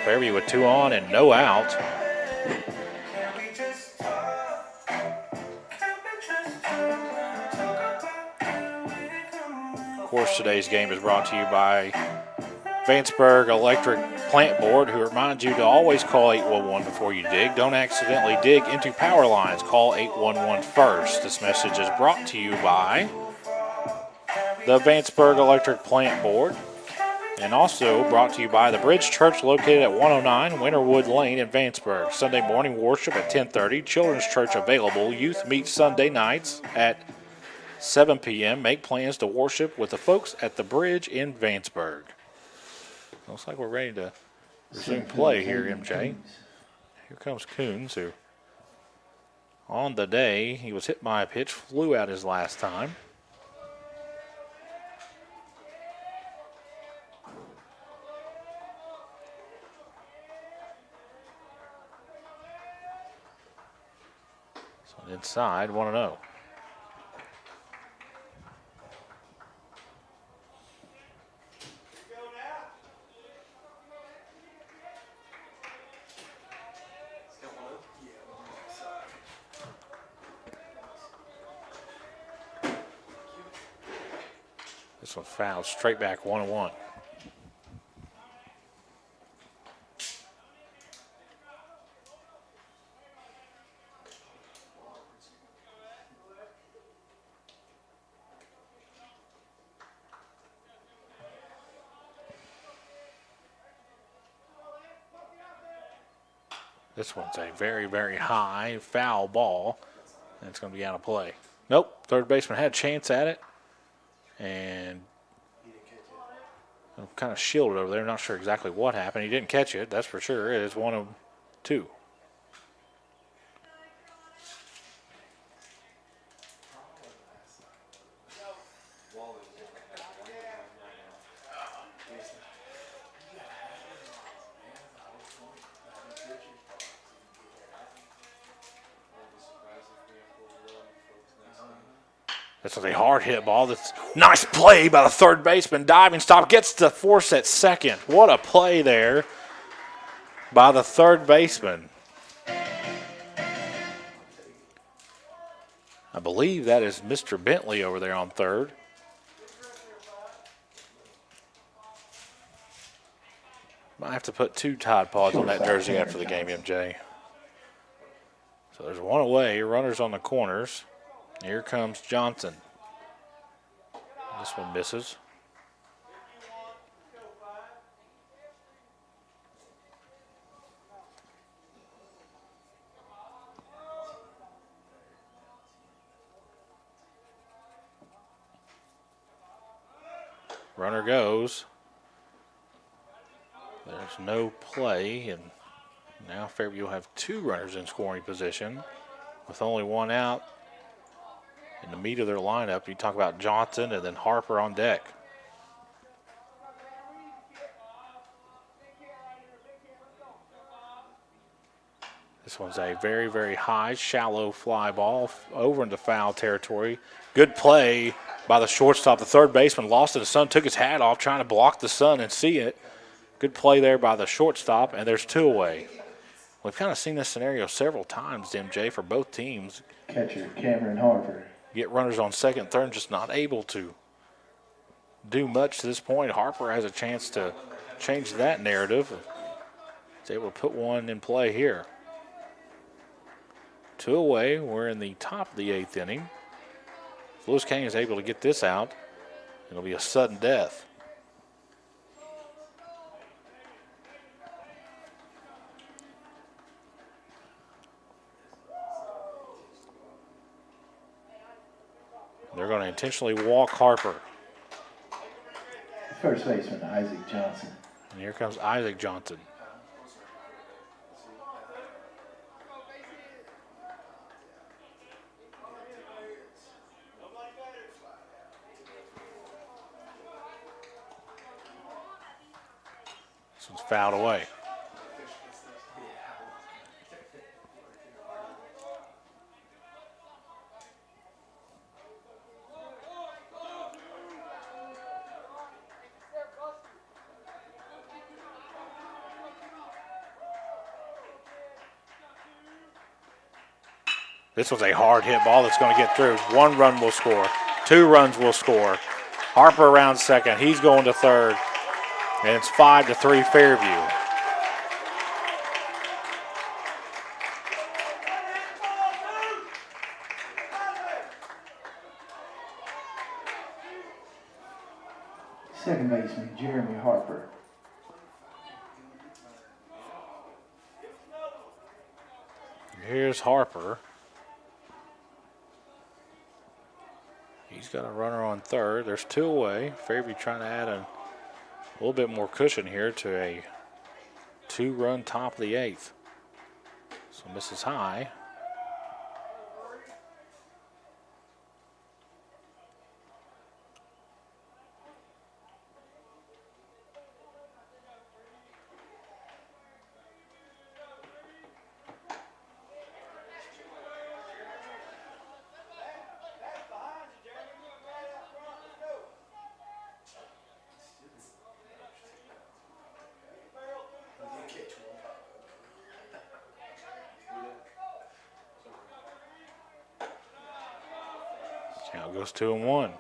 Fairview with 2 on and no out. Of course, today's game is brought to you by Vanceburg Electric Plant Board, who reminds you to always call 811 before you dig. Don't accidentally dig into power lines. Call 811 first. This message is brought to you by the Vanceburg Electric Plant Board, and also brought to you by the Bridge Church, located at 109 Winterwood Lane in Vanceburg. Sunday morning worship at 10:30. Children's church available. Youth meet Sunday nights at 7 p.m. Make plans to worship with the folks at the Bridge in Vanceburg. Looks like we're ready to resume play here, MJ. Here comes Coons, who on the day he was hit by a pitch, flew out his last time. So inside, 1-0. This one fouled straight back 1-1. This one's a very, very high foul ball, and it's going to be out of play. Nope, third baseman had a chance at it, and I'm kind of shielded over there. Not sure exactly what happened. He didn't catch it, that's for sure. It is 1-2. This is a hard hit ball. That's nice play by the third baseman. Diving stop, gets the force at second. What a play there by the third baseman. I believe that is Mr. Bentley over there on third. Might have to put 2 Tide Pods on that jersey after the game, MJ. So there's one away, runners on the corners. Here comes Johnson. This one misses. Runner goes. There's no play, and now Fairview will have 2 runners in scoring position with only 1 out. In the meat of their lineup, you talk about Johnson and then Harper on deck. This one's a very, very high, shallow fly ball over into foul territory. Good play by the shortstop. The third baseman lost it. The sun took his hat off trying to block the sun and see it. Good play there by the shortstop, and there's 2 away. We've kind of seen this scenario several times, MJ, for both teams. Catcher Cameron Harper. Get runners on second, third, just not able to do much to this point. Harper has a chance to change that narrative. He's able to put one in play here. 2 away. We're in the top of the 8th inning. If Lewis County is able to get this out, it'll be a sudden death. They're going to intentionally walk Harper. First baseman Isaac Johnson. And here comes Isaac Johnson. This one's fouled away. This was a hard hit ball that's going to get through. 1 run will score. 2 runs will score. Harper around second. He's going to third. And it's 5-3 Fairview. Second baseman Jeremy Harper. Here's Harper. He's got a runner on third. There's 2 away. Fairview trying to add a little bit more cushion here to a 2-run top of the 8th. So misses high. Now it goes 2-1.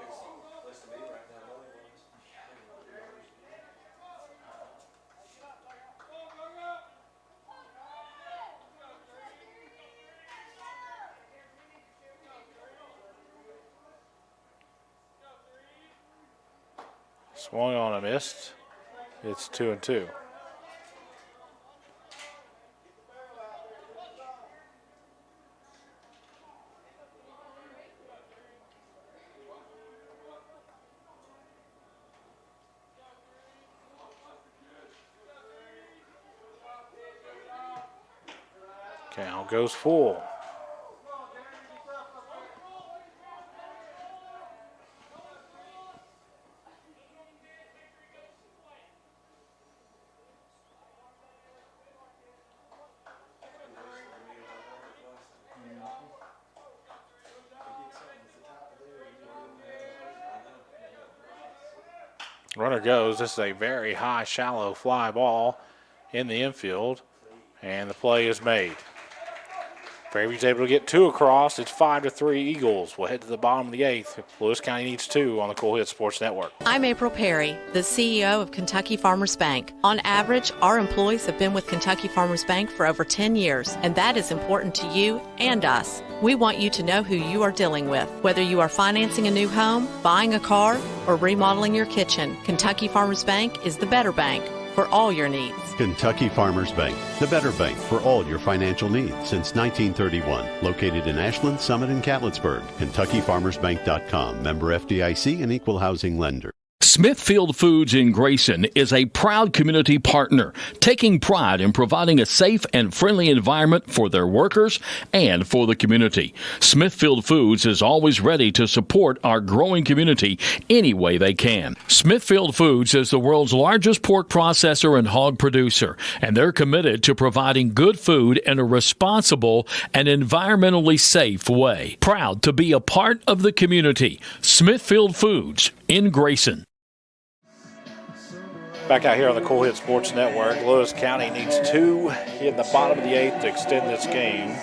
Swung on a missed. It's 2-2. Count goes full. Runner goes. This is a very high, shallow fly ball in the infield, and the play is made. Fairview's able to get 2 across. It's 5-3 Eagles. We'll head to the bottom of the 8th. Lewis County needs 2 on the Cool Hit Sports Network. I'm April Perry, the CEO of Kentucky Farmers Bank. On average, our employees have been with Kentucky Farmers Bank for over 10 years, and that is important to you and us. We want you to know who you are dealing with. Whether you are financing a new home, buying a car, or remodeling your kitchen, Kentucky Farmers Bank is the better bank for all your needs. Kentucky Farmers Bank, the better bank for all your financial needs since 1931. Located in Ashland, Summit, and Catlettsburg. KentuckyFarmersBank.com. Member FDIC and Equal Housing Lender. Smithfield Foods in Grayson is a proud community partner, taking pride in providing a safe and friendly environment for their workers and for the community. Smithfield Foods is always ready to support our growing community any way they can. Smithfield Foods is the world's largest pork processor and hog producer, and they're committed to providing good food in a responsible and environmentally safe way. Proud to be a part of the community. Smithfield Foods in Grayson. Back out here on the Cool Hit Sports Network, Lewis County needs 2 in the bottom of the 8th to extend this game.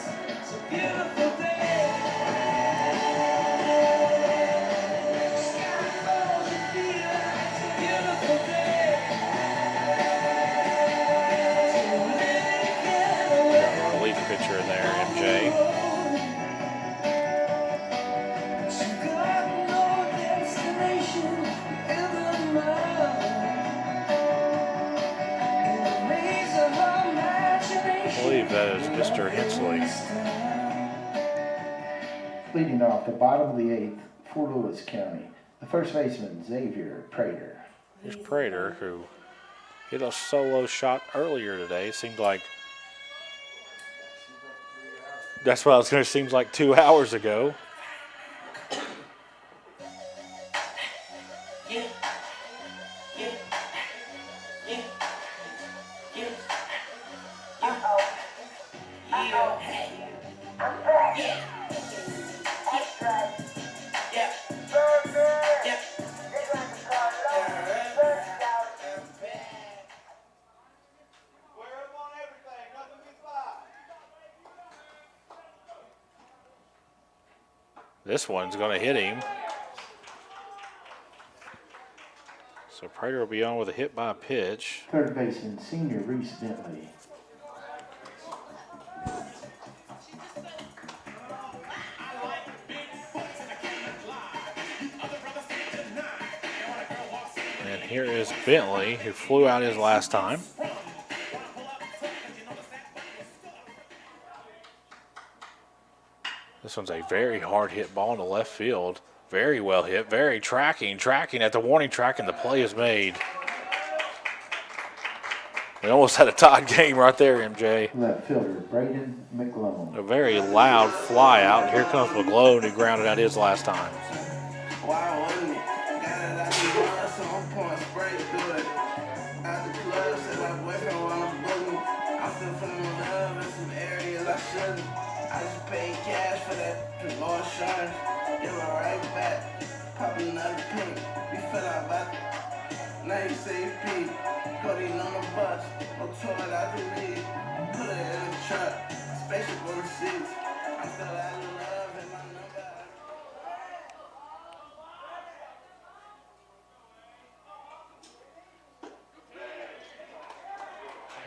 Got a relief pitcher in there, MJ. I believe that is Mr. Hensley. Leading off the bottom of the 8th for Lewis County, the first baseman, Xavier Prater. Here's Prater, who hit a solo shot earlier today. Seemed like, that's what I was going to, seems like 2 hours ago. This one's going to hit him. So Prater will be on with a hit by pitch. Third baseman, senior Reese Bentley. And here is Bentley, who flew out his last time. This one's a very hard hit ball in the left field. Very well hit, very tracking at the warning track, and the play is made. We almost had a tied game right there, MJ. Left fielder, Braden McLone. A very loud fly out, and here comes McLone, who grounded out his last time.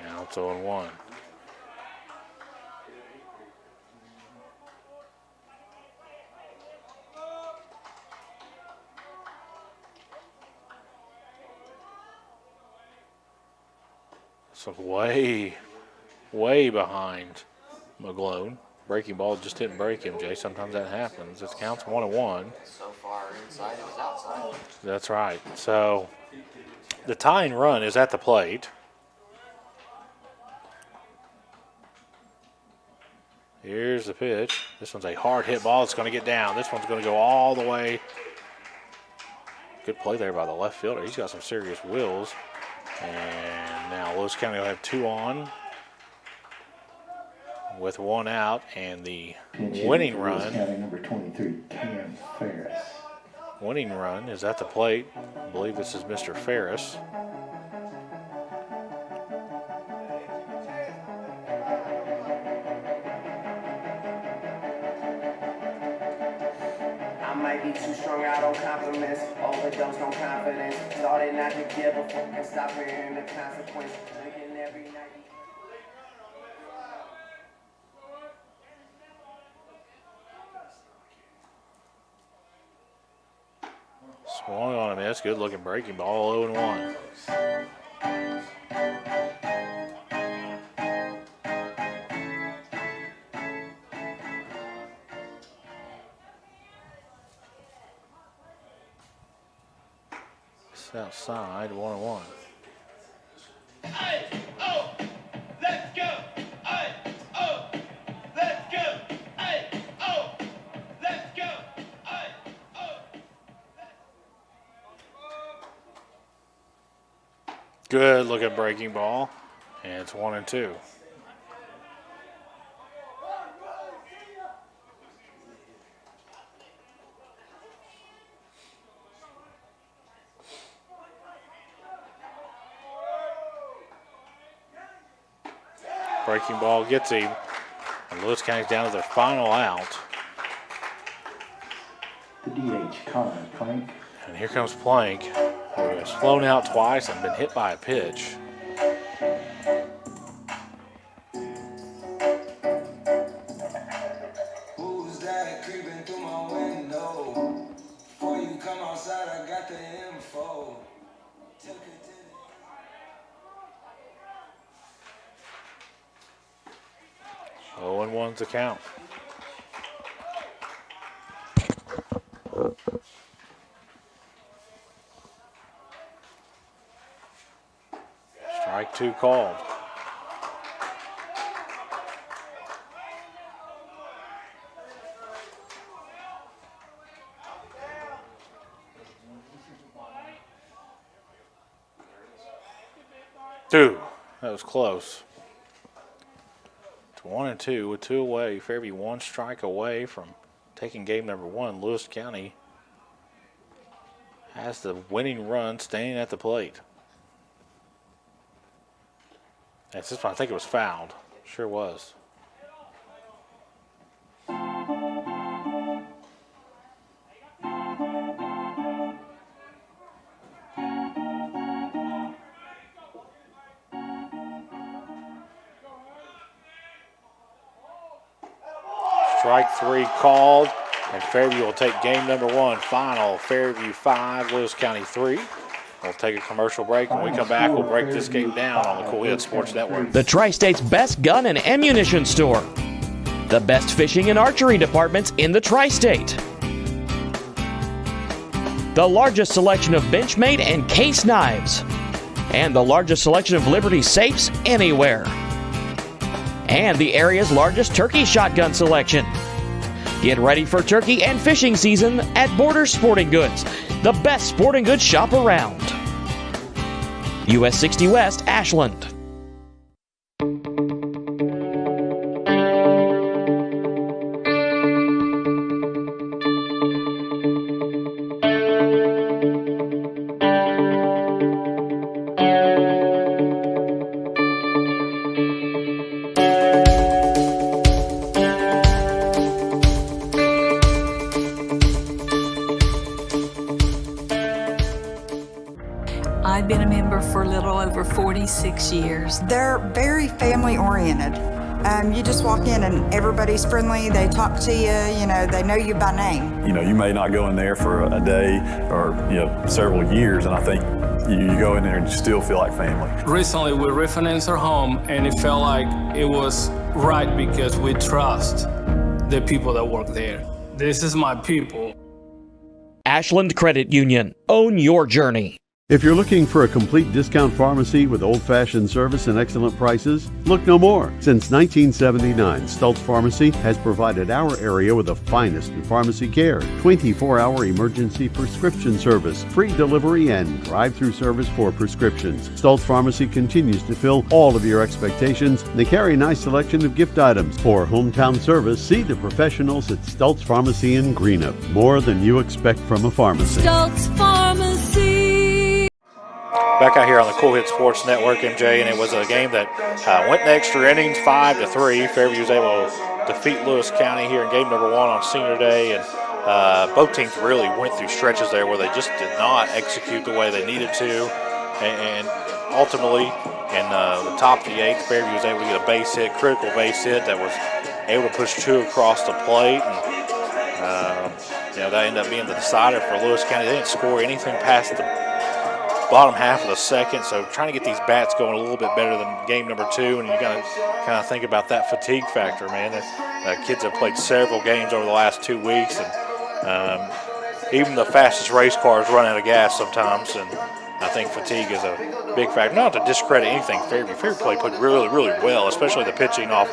Now it's 0-1. So way behind McGlone. Breaking ball just didn't break him, Jay. Sometimes that happens. It counts 1-1. So far inside, it was outside. That's right. So the tying run is at the plate. Here's the pitch. This one's a hard hit ball. It's going to get down. This one's going to go all the way. Good play there by the left fielder. He's got some serious wheels. And now Lewis County will have 2 on with 1 out, and the winning run. Lewis County, number 23, Cam Ferris. Winning run is at the plate. I believe this is Mr. Ferris. I might be too strung out on compliments, overdosed on confidence. Started not to give a fuck and stop hearing the consequence. Drinking every night. Swung on a miss. Good looking breaking ball. 0-1. It's outside, 1-1. Good looking breaking ball, and it's 1-2. Breaking ball gets him, and Lewis County's down to their final out. The DH, Connor Plank. And here comes Plank, who has flown out twice and been hit by a pitch. Who's that creeping through my window? Before you come outside, I got the info. 0-1's the count. Strike 2 called. Two. That was close. It's 1-2 with 2 away. Fairview 1 strike away from taking game number 1. Lewis County has the winning run standing at the plate. That's this one. I think it was fouled. Sure was. Strike 3 called, and Fairview will take game number 1. Final, Fairview 5, Lewis County 3. We'll take a commercial break. When we come back, we'll break this game down on the Cool Hit Sports Network. The Tri-State's best gun and ammunition store. The best fishing and archery departments in the Tri-State. The largest selection of Benchmade and case knives. And the largest selection of Liberty safes anywhere. And the area's largest turkey shotgun selection. Get ready for turkey and fishing season at Border Sporting Goods, the best sporting goods shop around. US 60 West, Ashland. I've been a member for a little over 46 years. They're very family oriented. You just walk in and everybody's friendly. They talk to you, they know you by name. You may not go in there for a day or, several years, and I think you go in there and you still feel like family. Recently, we refinanced our home, and it felt like it was right because we trust the people that work there. This is my people. Ashland Credit Union. Own your journey. If you're looking for a complete discount pharmacy with old-fashioned service and excellent prices, look no more. Since 1979, Stultz Pharmacy has provided our area with the finest in pharmacy care, 24-hour emergency prescription service, free delivery, and drive-through service for prescriptions. Stultz Pharmacy continues to fill all of your expectations. They carry a nice selection of gift items. For hometown service, see the professionals at Stultz Pharmacy in Greenup. More than you expect from a pharmacy. Stultz Pharmacy. Back out here on the Cool Hit Sports Network, MJ, and it was a game that went in extra innings, 5-3. Fairview was able to defeat Lewis County here in game number 1 on senior day, and both teams really went through stretches there where they just did not execute the way they needed to, and ultimately in the top of the 8th, Fairview was able to get a base hit, critical base hit that was able to push 2 across the plate, and that ended up being the decider for Lewis County. They didn't score anything past the bottom half of the second, so trying to get these bats going a little bit better than game number 2, and you got to kind of think about that fatigue factor, man. The kids have played several games over the last 2 weeks, and even the fastest race cars run out of gas sometimes, and think fatigue is a big factor. Not to discredit anything Fairview. Fairview played really, really well, especially the pitching off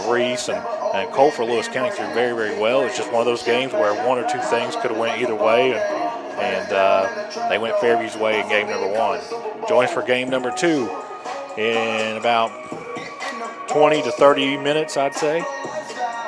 Reese and Cole for Lewis County threw very, very well. It's just one of those games where one or two things could have went either way, and they went Fairview's way in game number 1. Join us for game number 2 in about 20 to 30 minutes, I'd say. You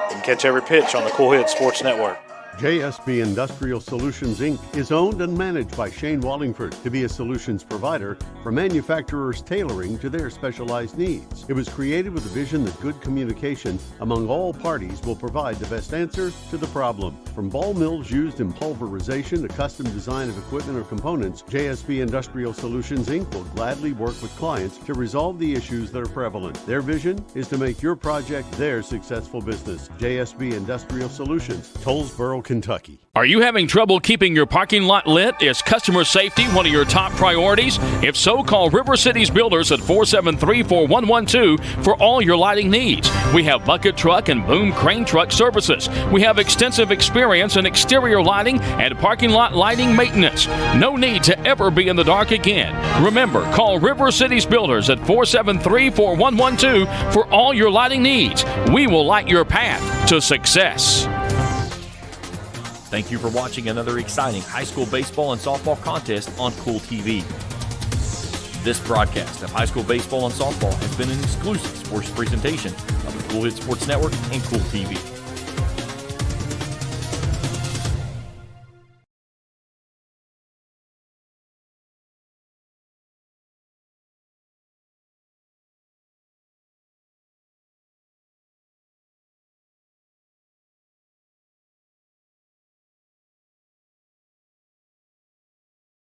can catch every pitch on the Cool Hit Sports Network. JSB Industrial Solutions, Inc. is owned and managed by Shane Wallingford to be a solutions provider for manufacturers tailoring to their specialized needs. It was created with a vision that good communication among all parties will provide the best answer to the problem. From ball mills used in pulverization to custom design of equipment or components, JSB Industrial Solutions, Inc. will gladly work with clients to resolve the issues that are prevalent. Their vision is to make your project their successful business. JSB Industrial Solutions, Tollsboro, Kentucky. Are you having trouble keeping your parking lot lit? Is customer safety one of your top priorities? If so, call River Cities Builders at 473-4112 for all your lighting needs. We have bucket truck and boom crane truck services. We have extensive experience in exterior lighting and parking lot lighting maintenance. No need to ever be in the dark again. Remember, call River Cities Builders at 473-4112 for all your lighting needs. We will light your path to success. Thank you for watching another exciting high school baseball and softball contest on Cool TV. This broadcast of high school baseball and softball has been an exclusive sports presentation of the Cool Hit Sports Network and Cool TV.